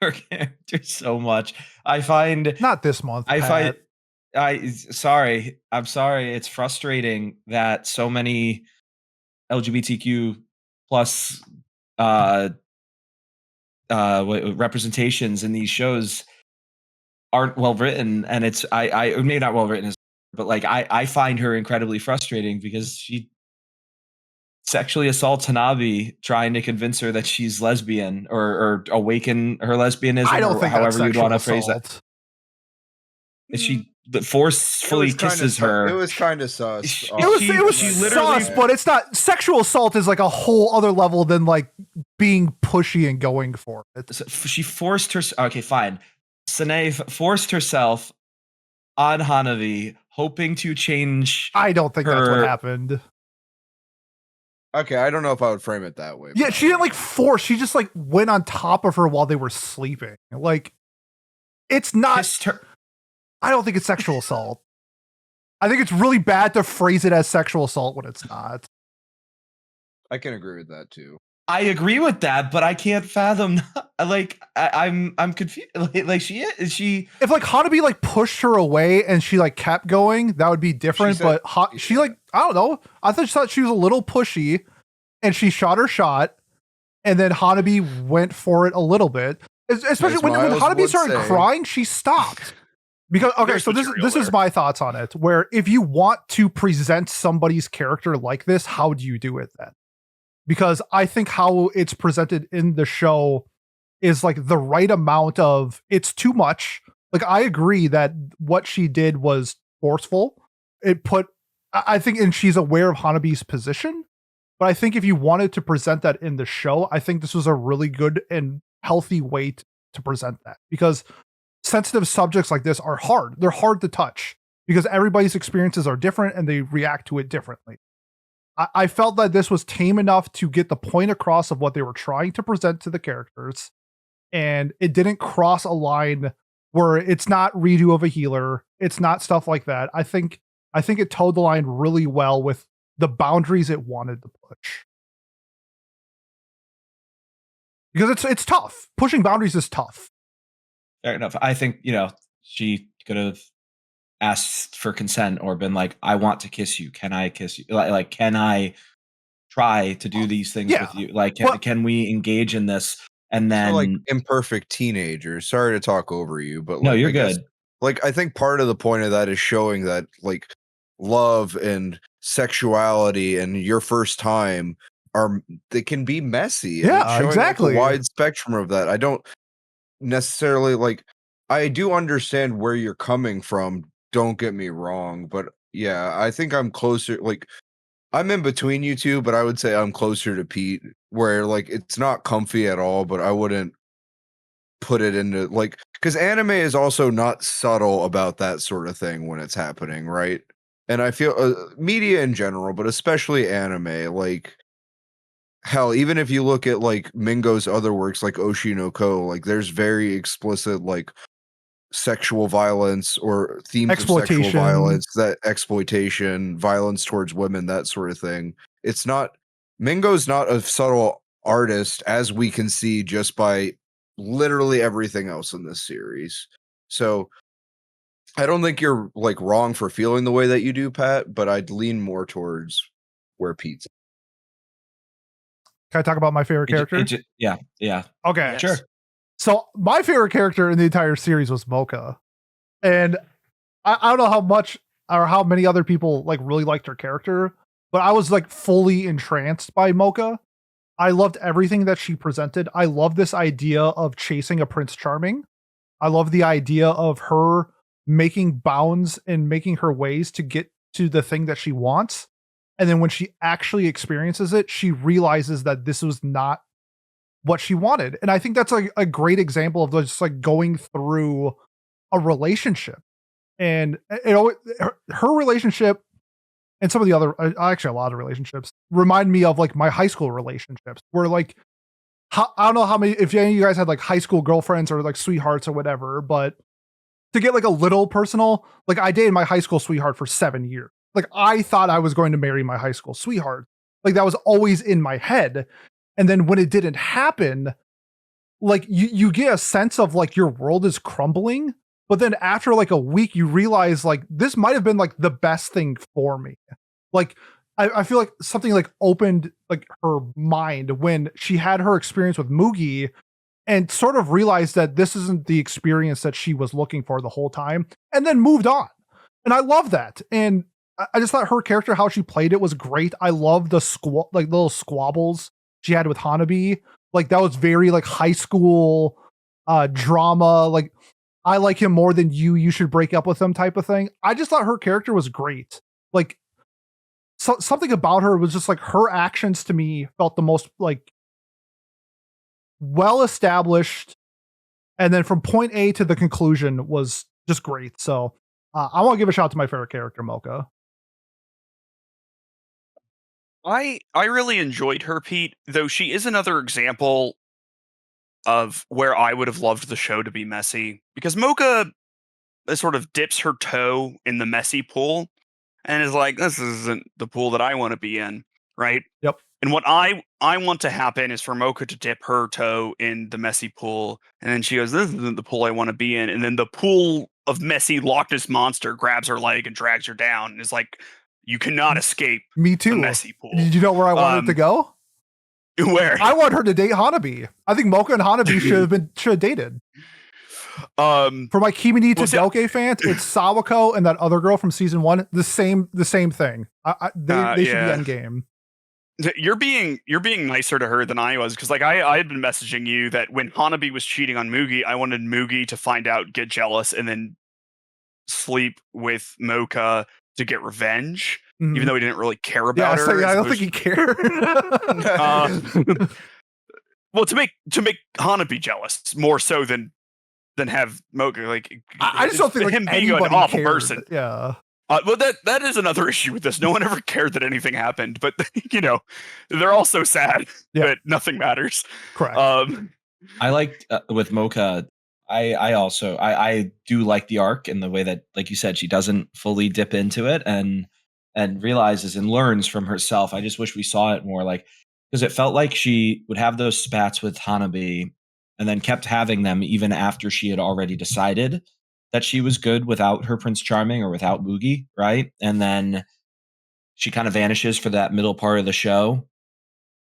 her character so much. I find Not this month. I find Pat. I'm sorry. It's frustrating that so many LGBTQ plus representations in these shows aren't well written, and it's I maybe not well written, but like I find her incredibly frustrating because she sexually assaults Hanabi, trying to convince her that she's lesbian or awaken her lesbianism. I don't or think that's however you'd sexual want to phrase that. assault. She forcefully kisses her. It was kind of sus. She- It was she literally- sus, but it's not. Sexual assault is like a whole other level than like being pushy and going for it. She forced her. Okay, fine. Sanae forced herself on Hanabi, hoping to change. I don't think that's what Her- happened. Okay, I don't know if I would frame it that way. Yeah, but- she didn't like force. She just like went on top of her while they were sleeping. Like, it's not. Kissed her. I don't think it's sexual assault. I think it's really bad to phrase it as sexual assault when it's not. I can agree with that too. I agree with that, but I can't fathom. Like I'm confused. Like she is she. If like Hanabi like pushed her away and she like kept going, that would be different. She But said- she like, I don't know. I thought she was a little pushy, and she shot her shot, and then Hanabi went for it a little bit. Especially As when Miles Hanabi would started say. crying, she stopped. Because okay, There's so this material is there. my thoughts on it. Where if you want to present somebody's character like this, how do you do it then? Because I think how it's presented in the show is like the right amount of it's too much. Like I agree that what she did was forceful. It put I think and she's aware of Hanabi's position, but I think if you wanted to present that in the show, I think this was a really good and healthy way to present that because sensitive subjects like this are hard. They're hard to touch because everybody's experiences are different and they react to it differently. I felt that this was tame enough to get the point across of what they were trying to present to the characters, and it didn't cross a line where it's not redo of a healer. It's not stuff like that. I think it towed the line really well with the boundaries it wanted to push. Because it's tough. Pushing boundaries is tough. Fair enough. I think she could have asked for consent or been like, "I want to kiss you. Can I kiss you? Like can I try to do these things Yeah. with you? Like, Well- can we engage in this?" And then, So, like imperfect teenagers. Sorry to talk over you, but no, like, you're I guess, good. like I think part of the point of that is showing that like love and sexuality and your first time they can be messy. and Yeah, it's showing, like, exactly. a wide spectrum of that. I don't necessarily like. I do understand where you're coming from. Don't get me wrong, but yeah, I think I'm closer. Like I'm in between you two, but I would say I'm closer to Pete, where like it's not comfy at all, but I wouldn't put it into like because anime is also not subtle about that sort of thing when it's happening, right? And I feel media in general, but especially anime, like hell, even if you look at like Mingo's other works like Oshi no Ko, like there's very explicit like sexual violence or themes of sexual Exploitation. violence, that exploitation, violence towards women, that sort of thing. It's not Mingo's not a subtle artist as we can see just by literally everything else in this series. So I don't think you're like wrong for feeling the way that you do, Pat, but I'd lean more towards where Pete's. Can I talk about my favorite character? Yeah. Okay. Sure. So my favorite character in the entire series was Moka. And I don't know how much or how many other people like really liked her character, but I was like fully entranced by Moka. I loved everything that she presented. I love this idea of chasing a Prince Charming. I love the idea of her making bounds and making her ways to get to the thing that she wants. And then when she actually experiences it, she realizes that this was not what she wanted. And I think that's like a great example of just like going through a relationship. And her relationship and some of the other, actually a lot of relationships remind me of like my high school relationships where like, I don't know how many, if any of you guys had like high school girlfriends or like sweethearts or whatever, but to get like a little personal, like I dated my high school sweetheart for 7 years. Like I thought I was going to marry my high school sweetheart. Like that was always in my head. And then when it didn't happen, like you get a sense of like your world is crumbling. But then after like a week, you realize like this might have been like the best thing for me. Like I feel like something like opened like her mind when she had her experience with Mugi and sort of realized that this isn't the experience that she was looking for the whole time, and then moved on. And I love that. And I just thought her character, how she played it was great. I love the like little squabbles she had with Hanabi. Like that was very like high school drama. Like I like him more than you. You should break up with him type of thing. I just thought her character was great. Like something about her was just like her actions to me felt the most like well established. And then from point A to the conclusion was just great. So I want to give a shout out to my favorite character, Moka. I really enjoyed her, Pete, though she is another example of where I would have loved the show to be messy, because Moka sort of dips her toe in the messy pool and is like, this isn't the pool that I want to be in, right? Yep. And what I want to happen is for Moka to dip her toe in the messy pool, and then she goes, this isn't the pool I want to be in, and then the pool of messy Loch Ness monster grabs her leg and drags her down and is like, you cannot escape Me too. the messy pool. Did you know where I wanted to go? Where? I want her to date Hanabi. I think Moka and Hanabi should have dated. For my Kimi to Doke fans, it's Sawako and that other girl from season 1. The same thing. They should be endgame. You're being nicer to her than I was, because like I had been messaging you that when Hanabi was cheating on Mugi, I wanted Mugi to find out, get jealous, and then sleep with Moka to get revenge. Even though he didn't really care about her. So, I don't think he cared. Well, to make Hanabi jealous more so than have Moka, like I just don't think like him being an awful person. Yeah. Well, that is another issue with this. No one ever cared that anything happened, but you know, they're all so sad that nothing matters. Correct. I liked with Moka. I do like the arc in the way that, like you said, she doesn't fully dip into it and realizes and learns from herself. I just wish we saw it more, like, because it felt like she would have those spats with Hanabi and then kept having them even after she had already decided that she was good without her Prince Charming or without Mugi, right? And then she kind of vanishes for that middle part of the show,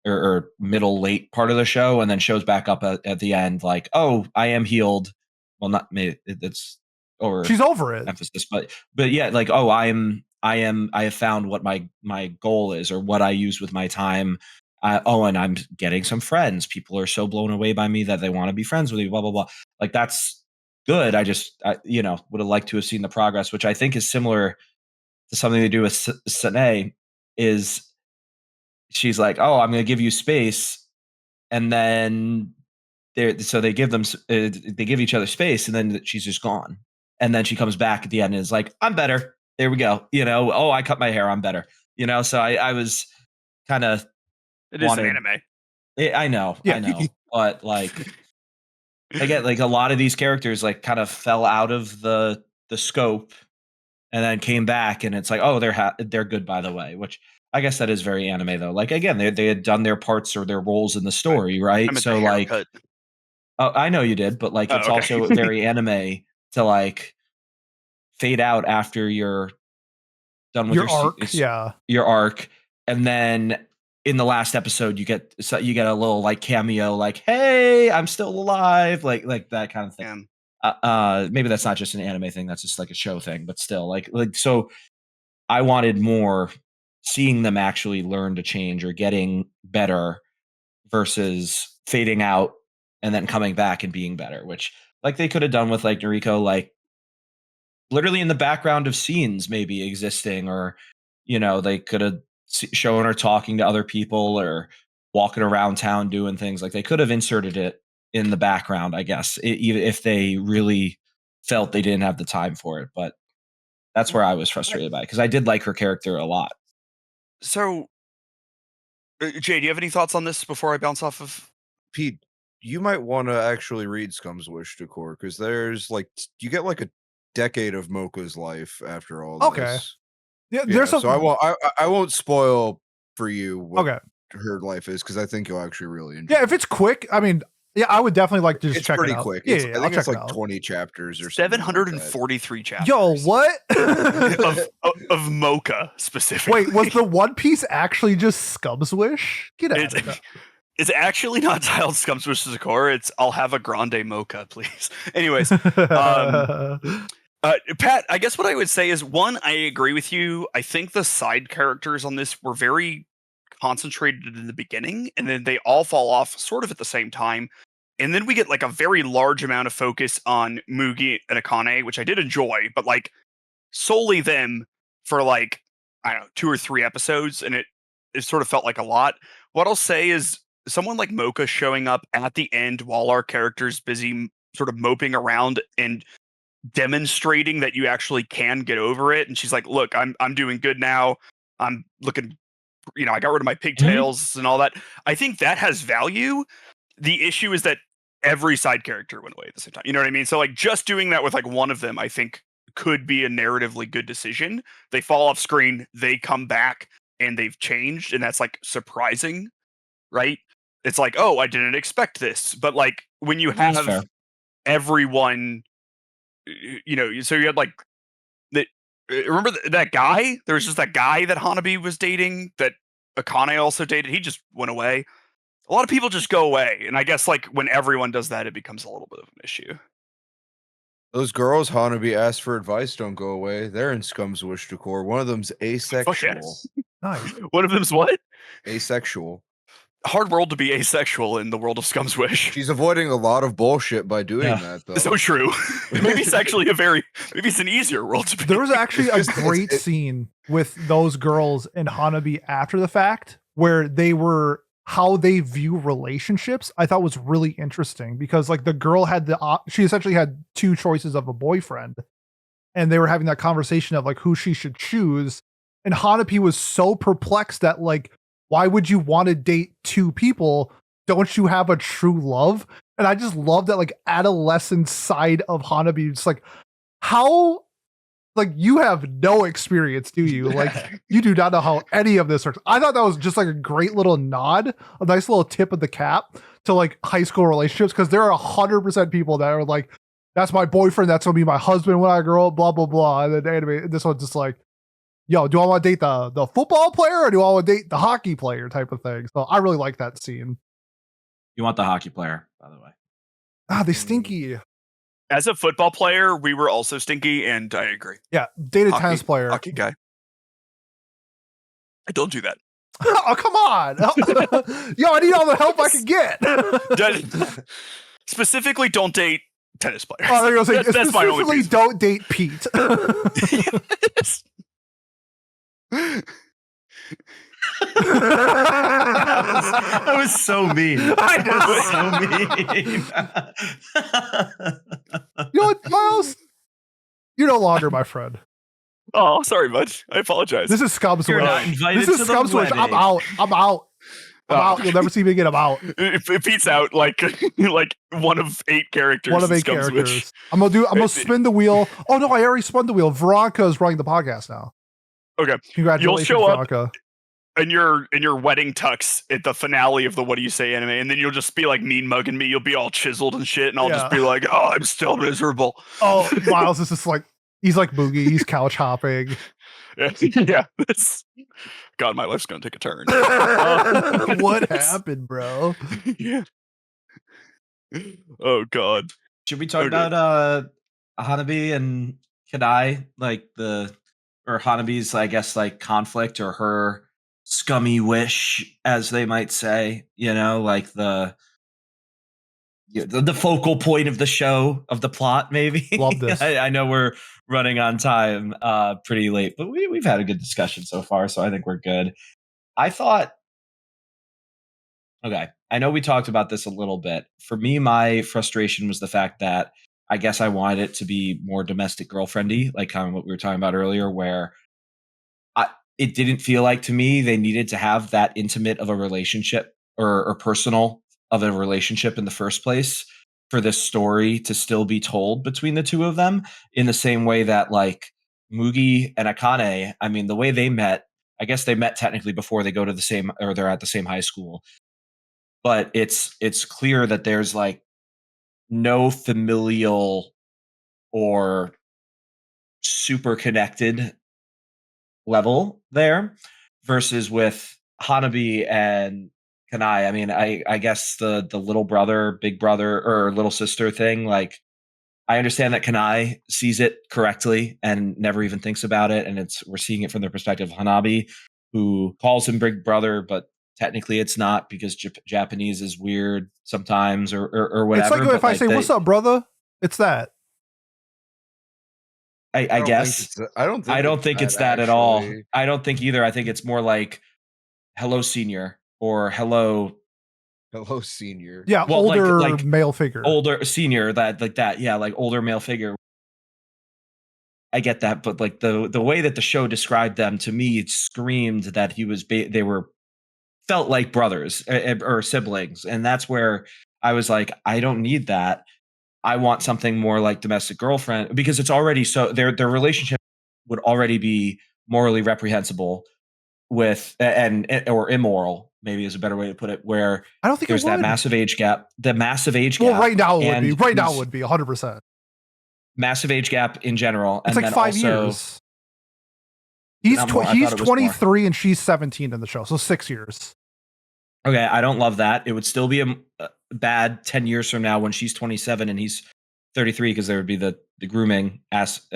or middle late part of the show, and then shows back up at the end like, oh, I am healed. Well, not me. It's over. She's over it. Emphasis, but yeah, like, oh, I have found what my goal is, or what I use with my time. And I'm getting some friends. People are so blown away by me that they want to be friends with me. Blah blah blah. Like that's good. I would have liked to have seen the progress, which I think is similar to something they do with Sanae. Is she's like, oh, I'm going to give you space, and then they give each other space, and then she's just gone, and then she comes back at the end and is like, I'm better. There we go. Oh, I cut my hair. I'm better. So I was kind of. It is an anime. I know. But like, again, like a lot of these characters like kind of fell out of the scope and then came back, and it's like, oh, they're good, by the way, which I guess that is very anime though. Like, again, they had done their parts or their roles in the story, right? So like, oh, I know you did, but like, it's also very anime to like fade out after you're done with your arc. Your arc. And then in the last episode, you get a little like cameo, like, hey, I'm still alive, like that kind of thing. maybe that's not just an anime thing, that's just like a show thing, but still, like so I wanted more seeing them actually learn to change or getting better versus fading out and then coming back and being better, which like they could have done with like Noriko, like literally in the background of scenes maybe existing, or they could have shown her talking to other people or walking around town doing things. Like they could have inserted it in the background, I guess, even if they really felt they didn't have the time for it. But that's where I was frustrated by it, because I did like her character a lot. So, Jay, do you have any thoughts on this before I bounce off of Pete? You might want to actually read Scum's Wish to Core, because there's like you get like a decade of Moka's life after all this. Yeah, there's so some. I won't spoil for you what Okay. her life is, because I think you'll actually really enjoy. Yeah, if it's quick, I mean, yeah, I would definitely like to just it's check pretty it out. quick. Yeah, I think it's like 20 chapters or something. 743 chapters. Yo, what? of Moka specifically. Wait, was the One Piece actually just Scum's Wish? Get out of that. It's actually not titled Scum's Wish to the Core. It's I'll have a grande mocha, please. Anyways, Pat, I guess what I would say is, one, I agree with you. I think the side characters on this were very concentrated in the beginning, and then they all fall off sort of at the same time. And then we get like a very large amount of focus on Mugi and Akane, which I did enjoy, but like solely them for like, I don't know, 2 or 3 episodes, and it sort of felt like a lot. What I'll say is someone like Moka showing up at the end while our character's busy sort of moping around and demonstrating that you actually can get over it. And she's like, look, I'm doing good now. I'm looking, I got rid of my pigtails and all that. I think that has value. The issue is that every side character went away at the same time. You know what I mean? So like just doing that with like one of them, I think could be a narratively good decision. They fall off screen, they come back and they've changed. And that's like surprising, right? It's like, oh, I didn't expect this. But like when you have everyone, so you had like that. Remember that guy? There was just that guy that Hanabi was dating that Akane also dated. He just went away. A lot of people just go away, and I guess like when everyone does that, it becomes a little bit of an issue. Those girls Hanabi asked for advice don't go away. They're in Scum's Wish to Core. One of them's asexual. Nice. One of them's what? Asexual. Hard world to be asexual in the world of Scum's Wish. She's avoiding a lot of bullshit by doing that, though. So true. Maybe it's actually maybe it's an easier world to be. There was actually a great scene with those girls and Hanabi after the fact, where they were, how they view relationships. I thought was really interesting, because like the girl had she essentially had 2 choices of a boyfriend, and they were having that conversation of like who she should choose. And Hanabi was so perplexed that like, why would you want to date 2 people? Don't you have a true love? And I just love that like adolescent side of Hanabi. It's like, how, like, you have no experience, do you? Like, you do not know how any of this works. I thought that was just like a great little nod, a nice little tip of the cap to like high school relationships, because there are 100% people that are like, that's my boyfriend, that's gonna be my husband when I grow up, blah blah blah. And then anime, this one's just like, yo, do I want to date the football player, or do I want to date the hockey player type of thing? So I really like that scene. You want the hockey player, by the way. They stinky. As a football player, we were also stinky, and I agree. Yeah, date a tennis player. Hockey guy. I don't do that. Oh, come on. Yo, I need all the help I can get. Specifically, don't date tennis players. Oh, there you go. That's my only specifically, don't date Pete. That was so mean. I know. So mean. You know what, Miles? You're no longer my friend. Oh, sorry, bud. I apologize. This is Scum's You're Wish. not invited This is to the Scum's Wish. I'm wedding. out. You'll never see me again. I'm out. If Pete's out, like one of 8 characters. One of 8 Scum's characters. Wish. I'm gonna spin the wheel. Oh no, I already spun the wheel. Veronica is running the podcast now. Okay. Congratulations, You'll show Veronica. up in your wedding tux at the finale of the What Do You Say anime, and then you'll just be like mean mugging me. You'll be all chiseled and shit, and I'll just be like, oh, I'm still miserable. Oh, Miles is just like, he's like Boogie. He's couch hopping. Yeah. God, my life's gonna take a turn. What happened, bro? Yeah. Oh God. Should we talk Oh, dude. about Hanabi and Kadai, or Hanabi's, I guess, like conflict or her scummy wish, as they might say, like the focal point of the show, of the plot, maybe. Love this. I know we're running on time pretty late, but we've had a good discussion so far, so I think we're good. I thought, okay, I know we talked about this a little bit. For me, my frustration was the fact that I guess I wanted it to be more domestic girlfriendy, like kind of what we were talking about earlier, where it didn't feel like to me they needed to have that intimate of a relationship or personal of a relationship in the first place for this story to still be told between the two of them, in the same way that like Mugi and Akane, I mean, the way they met, I guess they met technically before they go to the same, or they're at the same high school, but it's clear that there's like no familial or super connected level there, versus with Hanabi and Kanai. I mean, I guess the little brother, big brother, or little sister thing, like I understand that Kanai sees it correctly and never even thinks about it, and we're seeing it from the perspective of Hanabi, who calls him big brother, but technically it's not, because Japanese is weird sometimes, or whatever. It's like if I say, "What's up, brother?" It's that. I guess I don't think it's that at all. I don't think either. I think it's more like hello senior, or hello senior. Yeah, well, older like male figure. Older senior, that. Yeah, like older male figure. I get that, but like the way that the show described them, to me, it screamed that they were felt like brothers or siblings, and that's where I was like, I don't need that. I want something more like domestic girlfriend, because it's already so their relationship would already be morally reprehensible or immoral, maybe is a better way to put it, where I don't think there's that massive age gap. The massive age gap. Well, right now it would be. Right now it would be 100%. Massive age gap in general. It's and like then 5 years. He's 23 and she's 17 in the show, so 6 years. Okay, I don't love that. It would still be a bad 10 years from now when she's 27 and he's 33, because there would be the grooming aspect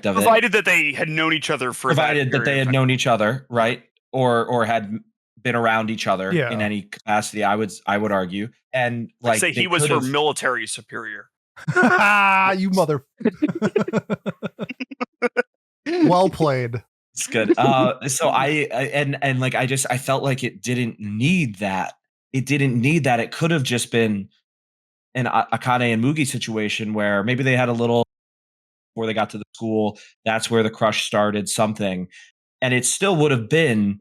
of it. Provided that they had known each other for known each other, right? Or had been around each other in any capacity, I would argue. And like, say he was her military superior. You mother. Well played. It's good. So I felt like it didn't need that. It didn't need that. It could have just been an Akane and Mugi situation where maybe they had a little before they got to the school. That's where the crush started, something. And it still would have been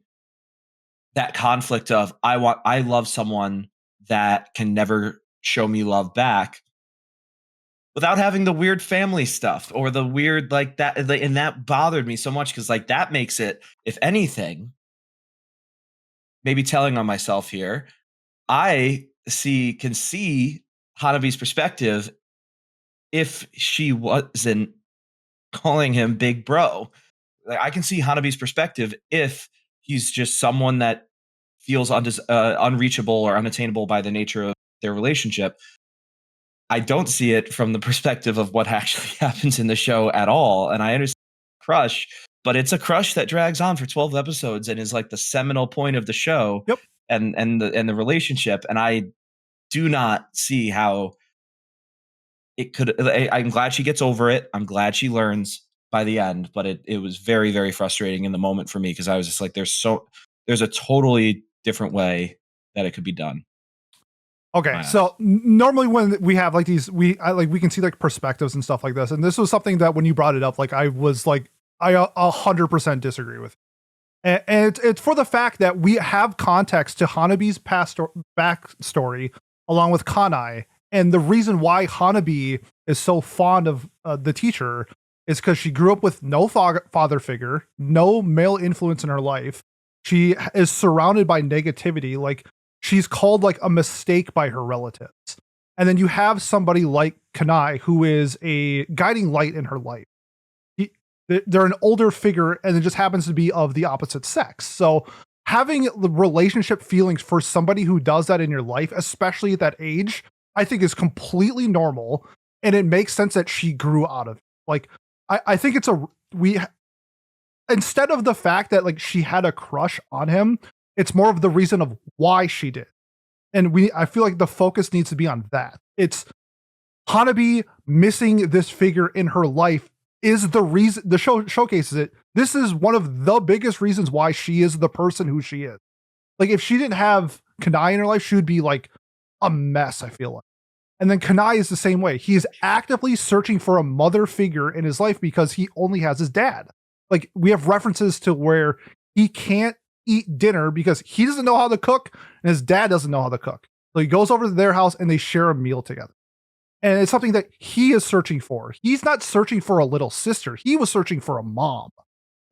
that conflict of I love someone that can never show me love back, without having the weird family stuff or the weird like that. And that bothered me so much, because like that makes it, if anything, maybe telling on myself here, I can see Hanabi's perspective if she wasn't calling him big bro. Like, I can see Hanabi's perspective if he's just someone that feels unreachable or unattainable by the nature of their relationship. I don't see it from the perspective of what actually happens in the show at all. And I understand crush, but it's a crush that drags on for 12 episodes and is like the seminal point of the show. Yep. And the relationship. And I do not see how it could. I'm glad she gets over it. I'm glad she learns by the end, but it was very, very frustrating in the moment for me, because I was just like, there's a totally different way that it could be done. Okay, so normally when we have like these, we can see like perspectives and stuff like this, and this was something that when you brought it up, like I was like, I 100% disagree with, and it's for the fact that we have context to Hanabi's past backstory along with Kanai, and the reason why Hanabi is so fond of the teacher is because she grew up with no father figure, no male influence in her life. She is surrounded by negativity, like. She's called like a mistake by her relatives. And then you have somebody like Kanai, who is a guiding light in her life. They're an older figure, and it just happens to be of the opposite sex. So having the relationship feelings for somebody who does that in your life, especially at that age, I think is completely normal, and it makes sense that she grew out of it. Like, I think it's instead of the fact that like she had a crush on him, it's more of the reason of why she did. And I feel like the focus needs to be on that. It's Hanabi missing this figure in her life is the reason the show showcases it. This is one of the biggest reasons why she is the person who she is. Like, if she didn't have Kanae in her life, she would be like a mess, I feel like. And then Kanae is the same way. He is actively searching for a mother figure in his life because he only has his dad. Like, we have references to where he can't eat dinner because he doesn't know how to cook and his dad doesn't know how to cook. So he goes over to their house and they share a meal together. And it's something that he is searching for. He's not searching for a little sister. He was searching for a mom.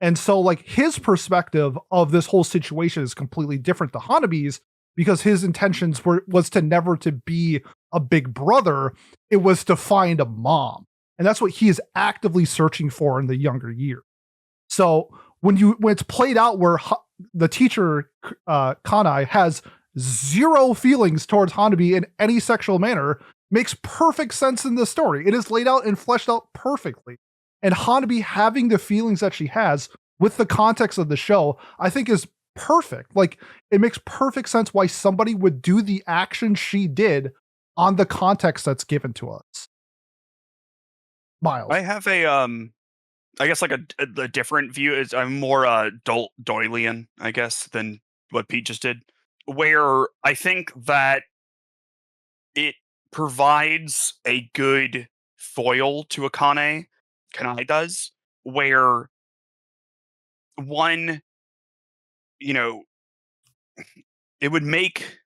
And so, like, his perspective of this whole situation is completely different to Hanabi's because his intentions was to never to be a big brother. It was to find a mom. And that's what he is actively searching for in the younger year. So when it's played out where the teacher, Kanae, has zero feelings towards Hanabi in any sexual manner, makes perfect sense in the story. It is laid out and fleshed out perfectly. And Hanabi having the feelings that she has with the context of the show, I think is perfect. Like, it makes perfect sense why somebody would do the action she did on the context that's given to us. Miles. I have I guess like a different view. Is I'm more Doylean, I guess, than what Pete just did, where I think that it provides a good foil to Akane. Kanae does, where one, it would make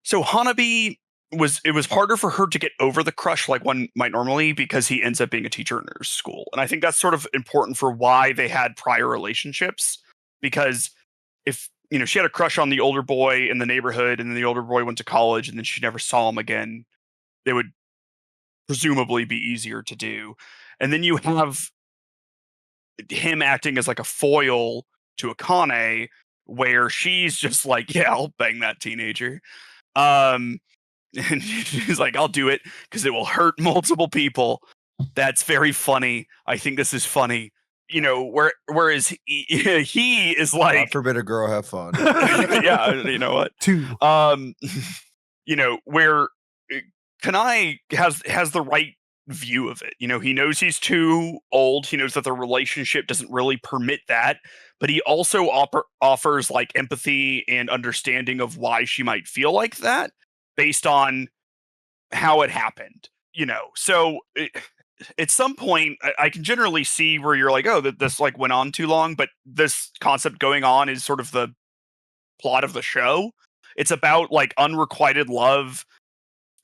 so Hanabi it was harder for her to get over the crush like one might normally because he ends up being a teacher in her school. And I think that's sort of important for why they had prior relationships, because if she had a crush on the older boy in the neighborhood and then the older boy went to college and then she never saw him again, it would presumably be easier to do. And then you have him acting as like a foil to Akane, where she's just like, yeah, I'll bang that teenager. And she's like, I'll do it because it will hurt multiple people. That's very funny. I think this is funny. Whereas he is like, God forbid a girl have fun. yeah, you know what? Two. Where Kanae has the right view of it. He knows he's too old. He knows that the relationship doesn't really permit that, but he also offers like empathy and understanding of why she might feel like that based on how it happened. So at some point I can generally see where you're like, oh, that this like went on too long, but this concept going on is sort of the plot of the show. It's about like unrequited love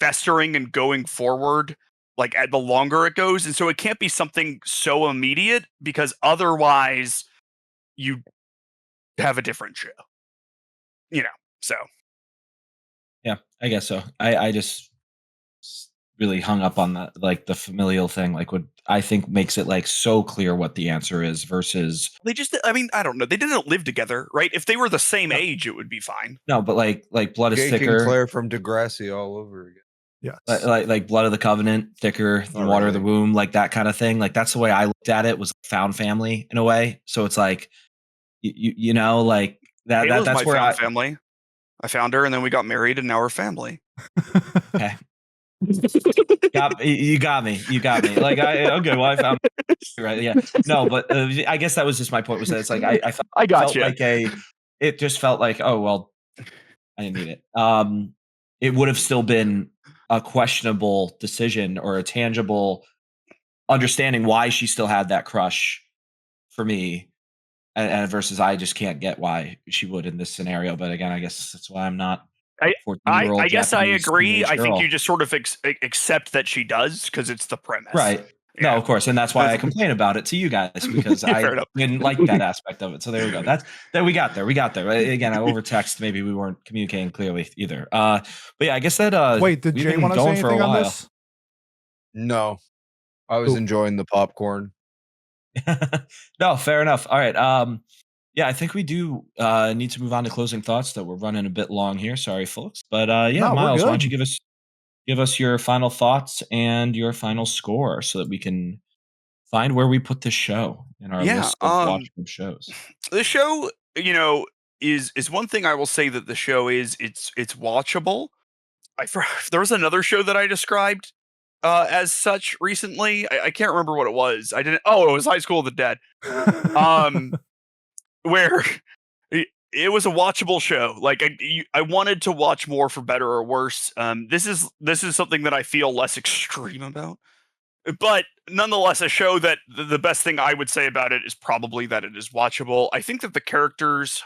festering and going forward, like at the longer it goes. And so it can't be something so immediate because otherwise you have a different show, so. Yeah, I guess so. I just really hung up on that, like the familial thing, like what I think makes it like so clear what the answer is versus they just, I mean, I don't know. They didn't live together, right? If they were the same age, it would be fine. no, but like blood is Jake thicker. and Claire from Degrassi all over again. Yes. Like blood of the covenant, thicker than Not water of the really. womb, like that kind of thing. Like that's the way I looked at it, was found family in a way. So it's like, like that. Kayla's That's my where found family. I found her, and then we got married, and now we're family. Okay. You got me. Like okay, well I found right. Yeah. No, but I guess that was just my point. Was that it's like I got felt you. like it just felt like, oh well, I didn't need it. It would have still been a questionable decision or a tangible understanding why she still had that crush for me, and versus I just can't get why she would in this scenario. But again, I guess that's why I'm not. I guess I Japanese agree. teenage I think girl. you just sort of accept that she does because it's the premise. Right. Yeah. No, of course, and that's why I complain about it to you guys because I Fair enough. didn't like that aspect of it. So there we go. We got there. Again, I over text. Maybe we weren't communicating clearly either. But yeah, I guess that. Wait, did we've Jay been want to say going for a anything on while. this? No, I was Cool. enjoying the popcorn. No, fair enough. All right. Yeah, I think we do need to move on to closing thoughts. That we're running a bit long here. Sorry, folks. But yeah, No, we're Miles, why don't good. you give us give us your final thoughts and your final score so that we can find where we put this show in our Yeah, list of watchable shows. The show, is one thing I will say that the show is it's watchable. There was another show that I described as such recently. I can't remember what it was. I didn't. Oh, it was High School of the Dead. Where it was a watchable show. Like I wanted to watch more for better or worse. This is something that I feel less extreme about, but nonetheless, a show that the best thing I would say about it is probably that it is watchable. I think that the characters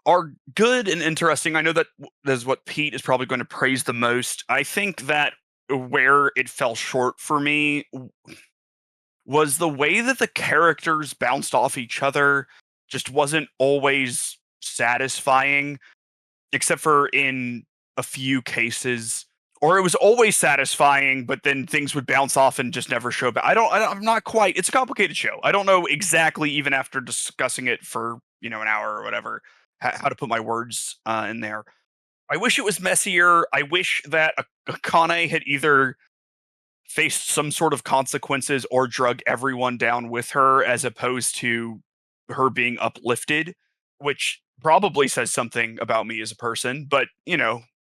are good and interesting. I know that is what Pete is probably going to praise the most. I think that where it fell short for me was the way that the characters bounced off each other just wasn't always satisfying, except for in a few cases. Or it was always satisfying, but then things would bounce off and just never show back. I'm not quite. It's a complicated show. I don't know exactly, even after discussing it for an hour or whatever, how to put my words in there. I wish it was messier. I wish that Akane had either faced some sort of consequences or drug everyone down with her, as opposed to her being uplifted, which probably says something about me as a person. But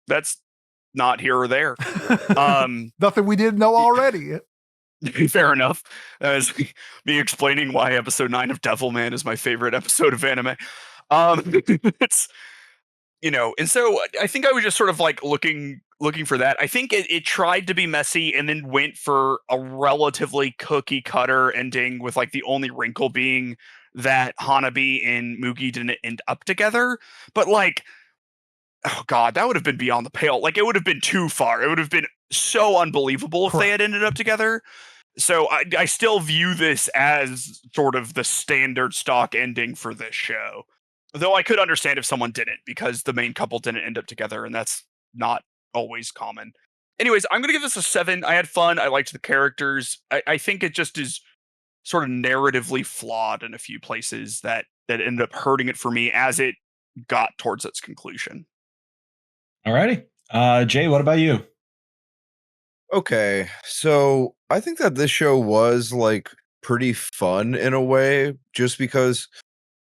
that's not here or there. Nothing we didn't know already. Fair enough. As me explaining why episode 9 of Devilman is my favorite episode of anime. It's and so I think I was just sort of like looking for that. I think it tried to be messy and then went for a relatively cookie cutter ending, with like the only wrinkle being that Hanabi and Mugi didn't end up together. But like, oh god, that would have been beyond the pale. Like, it would have been too far. It would have been so unbelievable if they had ended up together. So I still view this as sort of the standard stock ending for this show. Though I could understand if someone didn't, because the main couple didn't end up together, and that's not always common. Anyways, I'm going to give this a 7. I had fun. I liked the characters. I think it just is sort of narratively flawed in a few places that ended up hurting it for me as it got towards its conclusion. Alrighty. Jay, what about you? Okay, so I think that this show was like pretty fun in a way, just because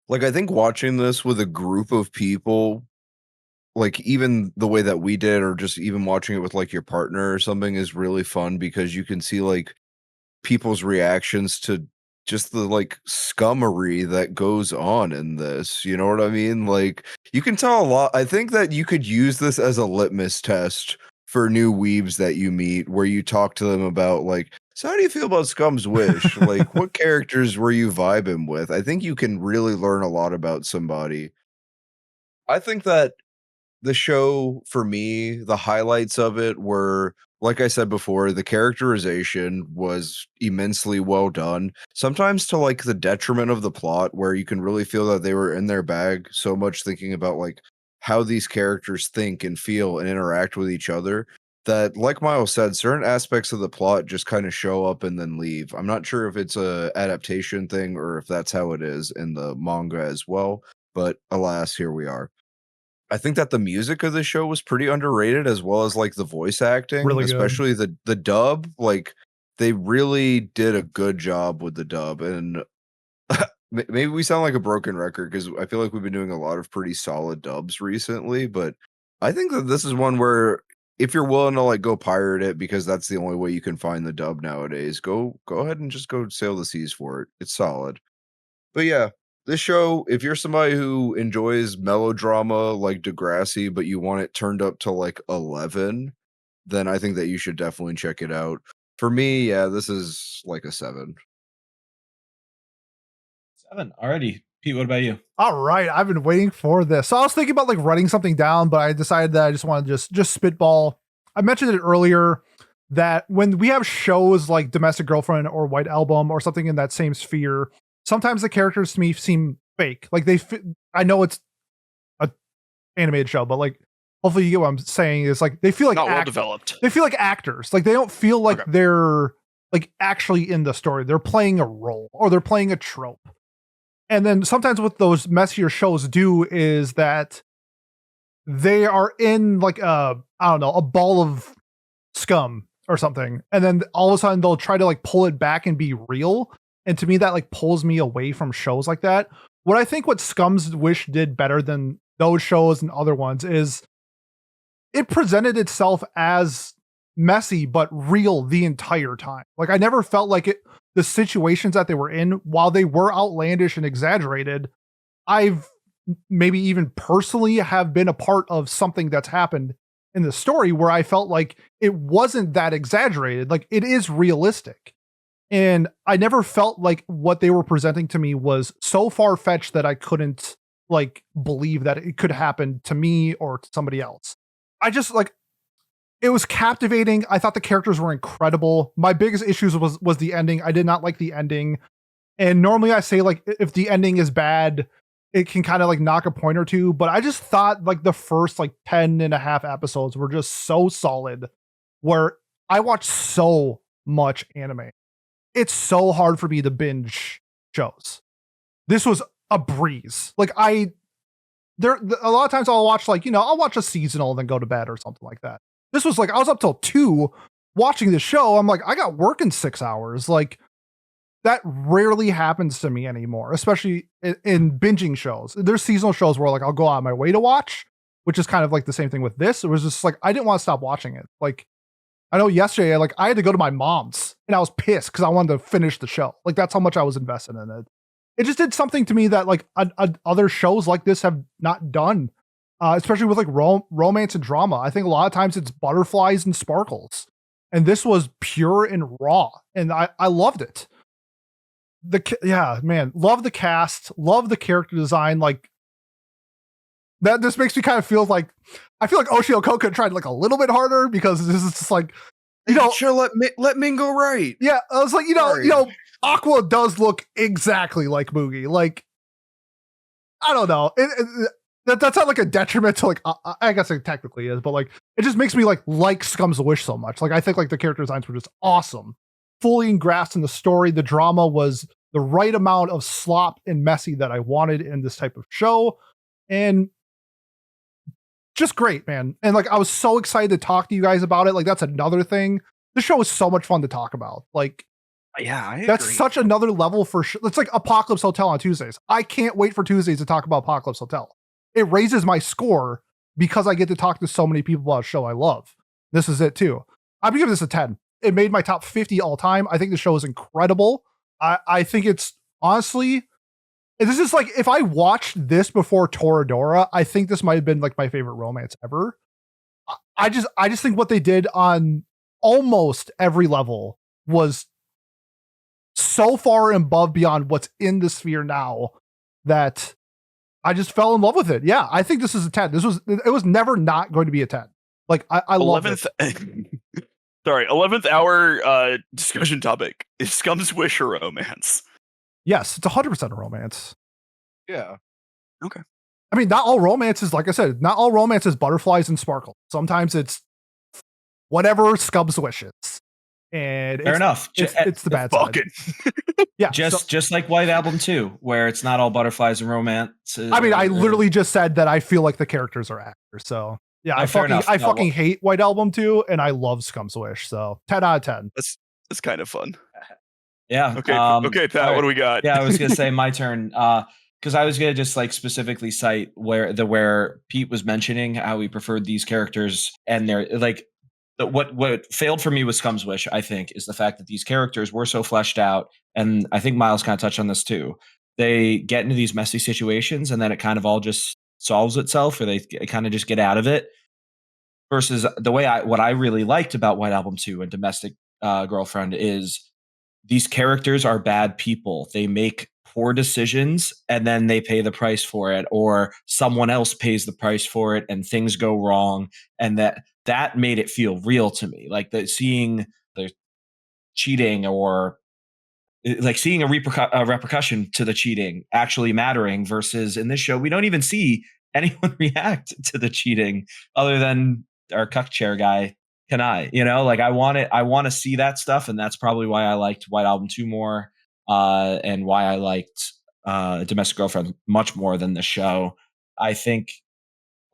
like I think watching this with a group of people, like even the way that we did, or just even watching it with like your partner or something, is really fun because you can see like people's reactions to just the like scummery that goes on in this. You know what I mean? Like, you can tell a lot. I think that you could use this as a litmus test for new weebs that you meet, where you talk to them about like, so how do you feel about Scum's Wish? Like, what characters were you vibing with? I think you can really learn a lot about somebody. I think that the show, for me, the highlights of it were, like I said before, the characterization was immensely well done. Sometimes to like the detriment of the plot, where you can really feel that they were in their bag so much, thinking about like how these characters think and feel and interact with each other, that, like Miles said, certain aspects of the plot just kind of show up and then leave. I'm not sure if it's a adaptation thing or if that's how it is in the manga as well, but alas, here we are. I think that the music of the show was pretty underrated, as well as like the voice acting, Really good. especially the dub. Like, they really did a good job with the dub. And maybe we sound like a broken record, because I feel like we've been doing a lot of pretty solid dubs recently, but I think that this is one where, if you're willing to like go pirate it, because that's the only way you can find the dub nowadays, go ahead and just go sail the seas for it. It's solid. But yeah, this show, if you're somebody who enjoys melodrama like Degrassi, but you want it turned up to like 11, then I think that you should definitely check it out. For me, yeah, this is like a 7. 7. Alrighty. Pete, what about you? All right, I've been waiting for this. So I was thinking about like writing something down, but I decided that I just want to just spitball. I mentioned it earlier that when we have shows like Domestic Girlfriend or White Album or something in that same sphere, sometimes the characters to me seem fake. Like I know it's a animated show, but like hopefully you get what I'm saying. Is like they feel like not well developed. They feel like actors. Like they don't feel like they're like actually in the story. They're playing a role or they're playing a trope. And then sometimes what those messier shows do is that they are in like a ball of Scum or something, and then all of a sudden they'll try to like pull it back and be real. And to me, that like pulls me away from shows like that. What I think what Scum's Wish did better than those shows and other ones is it presented itself as messy but real the entire time. Like I never felt like it. The situations that they were in, while they were outlandish and exaggerated, I've maybe even personally have been a part of something that's happened in the story where I felt like it wasn't that exaggerated. Like it is realistic. And I never felt like what they were presenting to me was so far-fetched that I couldn't like believe that it could happen to me or to somebody else. I just like, it was captivating. I thought the characters were incredible. My biggest issues was the ending. I did not like the ending. And normally I say like, if the ending is bad, it can kind of like knock a point or two, but I just thought like the first like 10 and a half episodes were just so solid, where I watched so much anime. It's so hard for me to binge shows. This was a breeze. Like a lot of times I'll watch like, I'll watch a seasonal and then go to bed or something like that. This was like, I was up till 2 watching the show. I'm like, I got work in 6 hours. Like that rarely happens to me anymore, especially in binging shows. There's seasonal shows where like I'll go out of my way to watch, which is kind of like the same thing with this. It was just like, I didn't want to stop watching it. Like I know yesterday, like I had to go to my mom's and I was pissed because I wanted to finish the show. Like that's how much I was invested in it. It just did something to me that like other shows like this have not done. Especially with like romance and drama. I think a lot of times it's butterflies and sparkles. And this was pure and raw. And I loved it. Love the cast, love the character design. Like that just makes me kind of feel like, I feel like Oshio Koka tried like a little bit harder because this is just like, sure, let Mingo write. Yeah, I was like, Aqua does look exactly like Mugi. Like, I don't know. That's not like a detriment to like, I guess it technically is, but like, it just makes me like Scum's Wish so much. Like, I think like the character designs were just awesome. Fully engrossed in the story. The drama was the right amount of slop and messy that I wanted in this type of show. And just great, man. And like, I was so excited to talk to you guys about it. Like, that's another thing. The show is so much fun to talk about. Like, yeah, I that's agree. such another level for it's like Apocalypse Hotel on Tuesdays. I can't wait for Tuesdays to talk about Apocalypse Hotel. It raises my score because I get to talk to so many people about a show I love. This is it too. I'm gonna give this a 10. It made my top 50 all time. I think the show is incredible. I think it's honestly, this is like, if I watched this before Toradora, I think this might have been like my favorite romance ever. I just think what they did on almost every level was so far and above beyond what's in the sphere now that I just fell in love with it. Yeah, I think this is a 10. It was never not going to be a 10. Like I love it. 11th hour discussion topic is Scum's Wish or romance. Yes, it's 100% a romance. Yeah. Okay. I mean, not all romance is, like I said, not all romance is butterflies and sparkle. Sometimes it's whatever Scum's Wish is. And Fair enough. It's the bad side. Yeah. Just like White Album 2, where it's not all butterflies and romance. I mean, I literally just said that I feel like the characters are actors. So yeah, I fucking hate White Album 2, and I love Scum's Wish. So 10 out of 10. That's kind of fun. Yeah. Okay. Okay, Pat, right. what do we got? Yeah, I was gonna say my turn. Because I was gonna just like specifically cite where Pete was mentioning how he preferred these characters, and they're like what failed for me with Scum's Wish, I think, is the fact that these characters were so fleshed out, and I think Miles kind of touched on this too. They get into these messy situations, and then it kind of all just solves itself, or they kind of just get out of it. Versus what I really liked about White Album 2 and Domestic Girlfriend is these characters are bad people. They make poor decisions and then they pay the price for it, or someone else pays the price for it and things go wrong. And that made it feel real to me. Like seeing the cheating, or like seeing a repercussion to the cheating actually mattering, versus in this show, we don't even see anyone react to the cheating other than our cuck chair guy, Kanae. Like I want to see that stuff. And that's probably why I liked White Album 2 more. And why I liked Domestic Girlfriend much more than the show. I think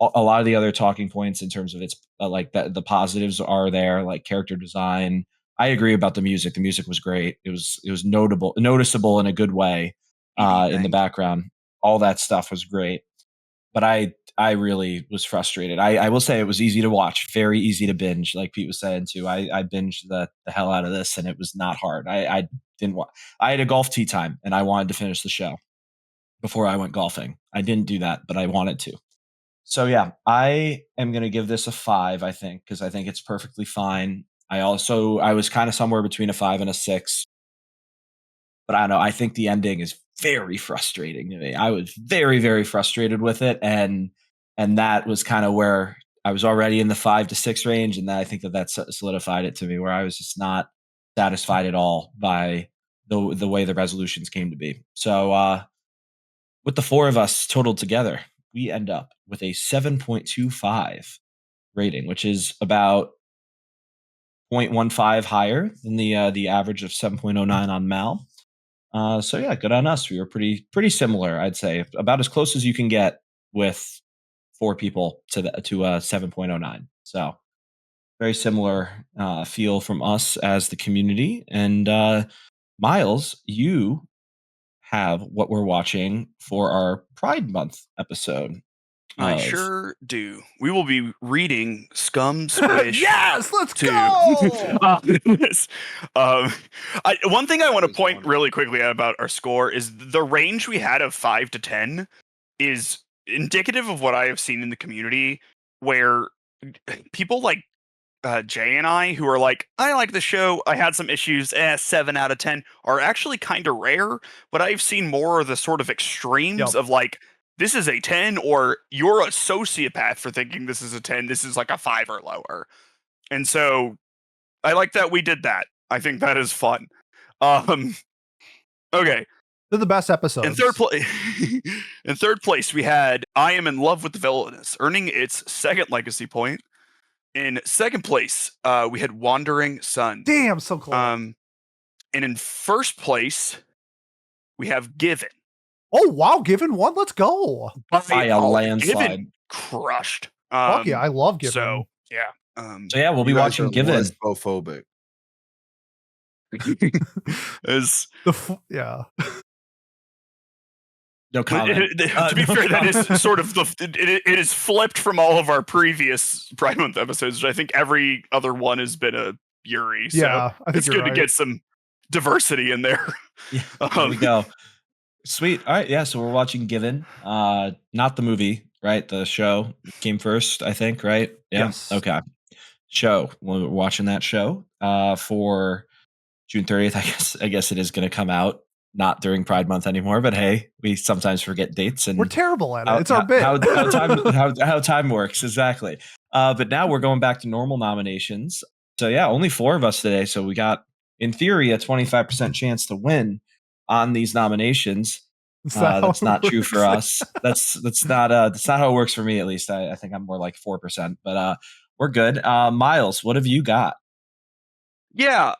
a lot of the other talking points in terms of its like that the positives are there, like character design. I agree about the music. The music was great. It was noticeable in a good way in the background. All that stuff was great. But I really was frustrated. I will say it was easy to watch, very easy to binge, like Pete was saying too. I binged the hell out of this, and it was not hard. I didn't want. I had a golf tee time, and I wanted to finish the show before I went golfing. I didn't do that, but I wanted to. So yeah, I am going to give this a 5. I think because I think it's perfectly fine. I was kind of somewhere between a 5 and a 6. But I don't know. I think the ending is very frustrating to me. I was very, very frustrated with it, and that was kind of where I was already in the 5 to 6 range, and I think that solidified it to me, where I was just not satisfied at all by the way the resolutions came to be. So with the 4 of us totaled together, we end up with a 7.25 rating, which is about 0.15 higher than the average of 7.09 on Mal. So yeah, good on us. We were pretty similar, I'd say, about as close as you can get with 4 people to 7.09. So very similar feel from us as the community. And Miles, you have what we're watching for our Pride Month episode. I sure do. We will be reading Scum's Wish. Yes, let's go. Yes. One thing I want to point really quickly out about our score is the range we had of 5 to 10 is indicative of what I have seen in the community, where people like Jay and I, who are like, I like the show, I had some issues, 7 out of 10, are actually kind of rare. But I've seen more of the sort of extremes of like, this is a 10, or you're a sociopath for thinking this is a 10. This is like a 5 or lower. And so I like that we did that. I think that is fun. Okay. They're the best episodes. In third place, we had I Am in Love with the Villainous, earning its 2nd legacy point. In second place, we had Wandering Sun. Damn, so close. And in first place, we have Given. Oh wow, Given 1. Let's go. By a landslide. Given crushed. Fuck yeah, I love Given. So yeah. So yeah, we'll be watching Given. Lesbophobic. Yeah. No comment. To be fair, that is sort of it is flipped from all of our previous Pride Month episodes. I think every other one has been a Yuri. So yeah, I think it's good to get some diversity in there. Yeah, there we go. Sweet. All right. Yeah. So we're watching Given. Not the movie, right? The show came first, I think, right? Yeah. Yes. Okay. Show. We're watching that show for June 30th. I guess it is going to come out. Not during Pride Month anymore, but hey, we sometimes forget dates, and we're terrible at it. It's our bit. How time works, exactly. But now we're going back to normal nominations. So yeah, only 4 of us today. So we got, in theory, a 25% chance to win on these nominations. That's not true for us. That's not how it works for me, at least. I think I'm more like 4%, but we're good. Miles, what have you got? Yeah.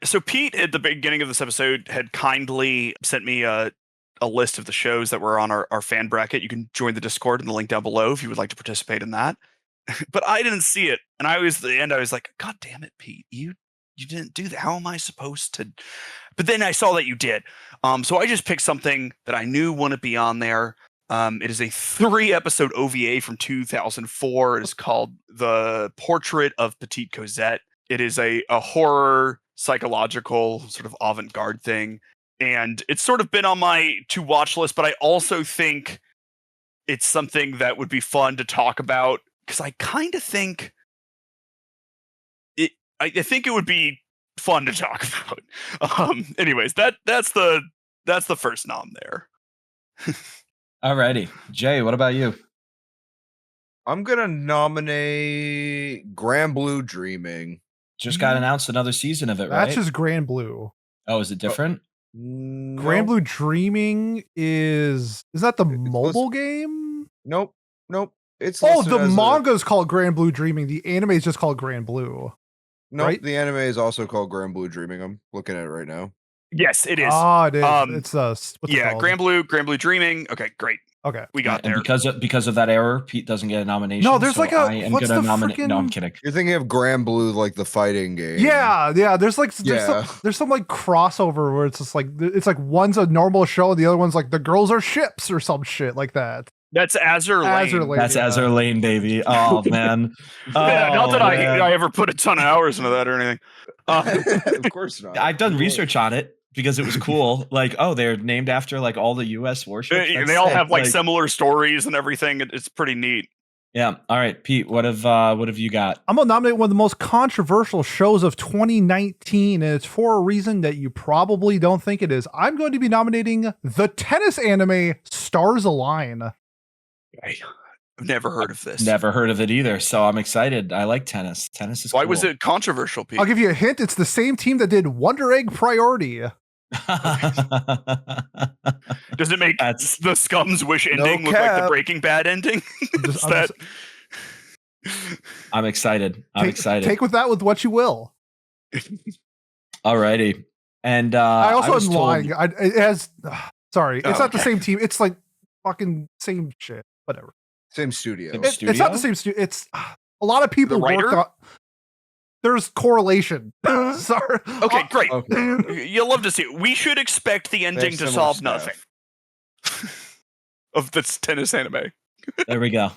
So Pete at the beginning of this episode had kindly sent me a list of the shows that were on our fan bracket. You can join the Discord in the link down below if you would like to participate in that. But I didn't see it, and I was like, God damn it, Pete, you didn't do that. How am I supposed to? But then I saw that you did. So I just picked something that I knew wouldn't be on there. It is a 3-episode OVA from 2004. It is called The Portrait of Petite Cosette. It is a horror psychological sort of avant-garde thing, and it's sort of been on my to watch list, but I also think it's something that would be fun to talk about, because I kind of think I think it would be fun to talk about. Anyways, that's the first nom there. Alrighty. Jay, what about you? I'm gonna nominate Grand Blue Dreaming. Just got announced another season of it, right? That's just Grand Blue. Oh, is it different? Grand Blue Dreaming is that the mobile game? Nope. It's the manga is called Grand Blue Dreaming. The anime is just called Grand Blue. Nope, right? The anime is also called Grand Blue Dreaming. I'm looking at it right now. Yes, it is. Ah, it is. It's what's it called? Grand Blue Dreaming. Okay, great. Okay. We got And there. because of that error, Pete doesn't get a nomination. No, there's so like a- I am what's gonna the nominate. No, I'm frickin- kidding. You're thinking of Grand Blue, like the fighting game. Yeah, there's like Yeah. there's some like crossover where it's just like it's like one's a normal show and the other one's like the girls are ships or some shit like that. That's Azure Lane. Azure Lane. That's yeah. Azure Lane, baby. Oh man. Yeah, not Oh, that man. I ever put a ton of hours into that or anything. Of course not. I've done research on it because it was cool. Like, oh, they're named after like all the U.S. warships. They That's all sick. have like similar stories and everything. It's pretty neat. Yeah. All right, Pete. What have you got? I'm gonna nominate one of the most controversial shows of 2019, and it's for a reason that you probably don't think it is. I'm going to be nominating the tennis anime Stars Align. I've never heard of this. Never heard of it either, so I'm excited. I like tennis. Tennis is Why cool. was it controversial, Pete? I'll give you a hint. It's the same team that did Wonder Egg Priority. Does it make That's- the Scum's Wish ending look like the cap. Breaking Bad ending? Just- Is I'm that- I'm excited. I'm excited. Take with that with what you will. Alrighty. And I also was am told- lying. It has. Sorry, it's Oh, not the okay. same team. It's like fucking same shit. Whatever. Same studio. Same It's not the same studio. It's a lot of people The writer? worked on. There's correlation. Sorry. Okay, great. Okay. You'll love to see it. We should expect the ending to similar solve staff. nothing. Of this tennis anime. There we go.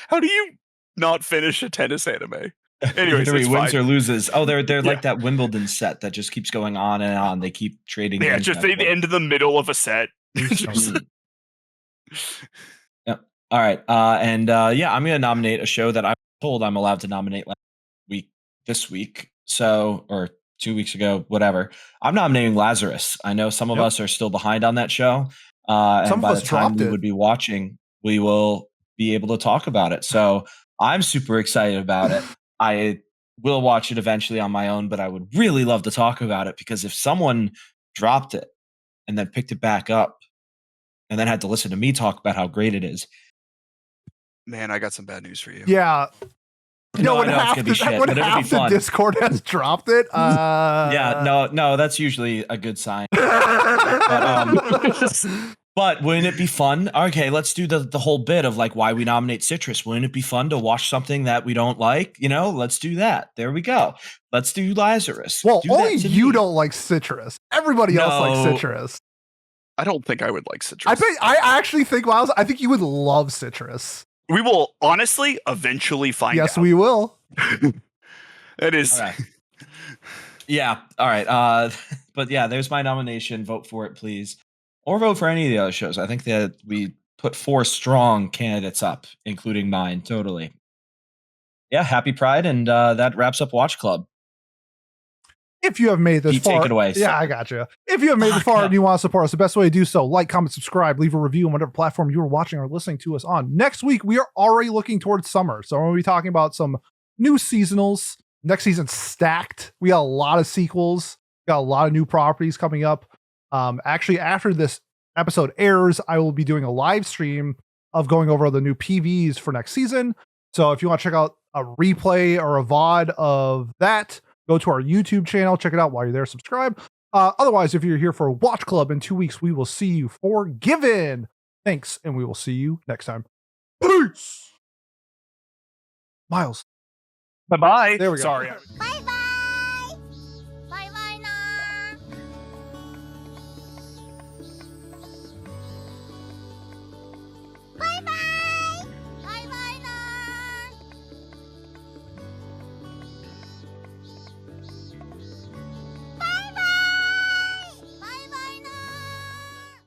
How do you not finish a tennis anime? Anyways, Either he it's wins fine. or loses. Oh, they're Yeah. like that Wimbledon set that just keeps going on and on. They keep trading. Yeah, games just back they end in the middle of a set. Just- Yep. All right. Yeah, I'm gonna nominate a show that I'm told I'm allowed to nominate this week. So, or 2 weeks ago, whatever. I'm nominating Lazarus. I know some of Yep. us are still behind on that show. Some And of by us the time dropped we it. would be watching, we will be able to talk about it. So I'm super excited about it. I will watch it eventually on my own, but I would really love to talk about it because if someone dropped it and then picked it back up and then had to listen to me talk about how great it is. Man, I got some bad news for you. Yeah. You know, No, I when know it's half, gonna be shit, when but it'll be half the fun. Discord has dropped it. Yeah, no, that's usually a good sign. But wouldn't it be fun? Okay, let's do the whole bit of like why we nominate Citrus. Wouldn't it be fun to watch something that we don't like? You know, let's do that. There we go. Let's do Lazarus. Well, Do that only to you me. don't like citrus. Everybody else likes No. citrus. I don't think I would like citrus. I actually think, Miles, I think you would love citrus. We will honestly eventually find Yes, out. we will. It is. All right. Yeah. All right. But yeah, there's my nomination. Vote for it, please. Or vote for any of the other shows. I think that we put 4 strong candidates up, including mine. Totally. Yeah. Happy Pride. And that wraps up Watch Club. If you have made this Pete, far, take it away. yeah, I got you. If you have made this far and you want to support us, the best way to do so, like, comment, subscribe, leave a review on whatever platform you are watching or listening to us on. Next week, we are already looking towards summer, so we're going to be talking about some new seasonals. Next season's stacked. We got a lot of sequels. Got a lot of new properties coming up. Actually, after this episode airs, I will be doing a live stream of going over the new PVs for next season. So if you want to check out a replay or a VOD of that, go to our YouTube channel, check it out while you're there, subscribe. Otherwise, if you're here for Watch Club in 2 weeks, we will see you for Given. Thanks, and we will see you next time. Peace. Miles. Bye-bye. There we go. Sorry. Bye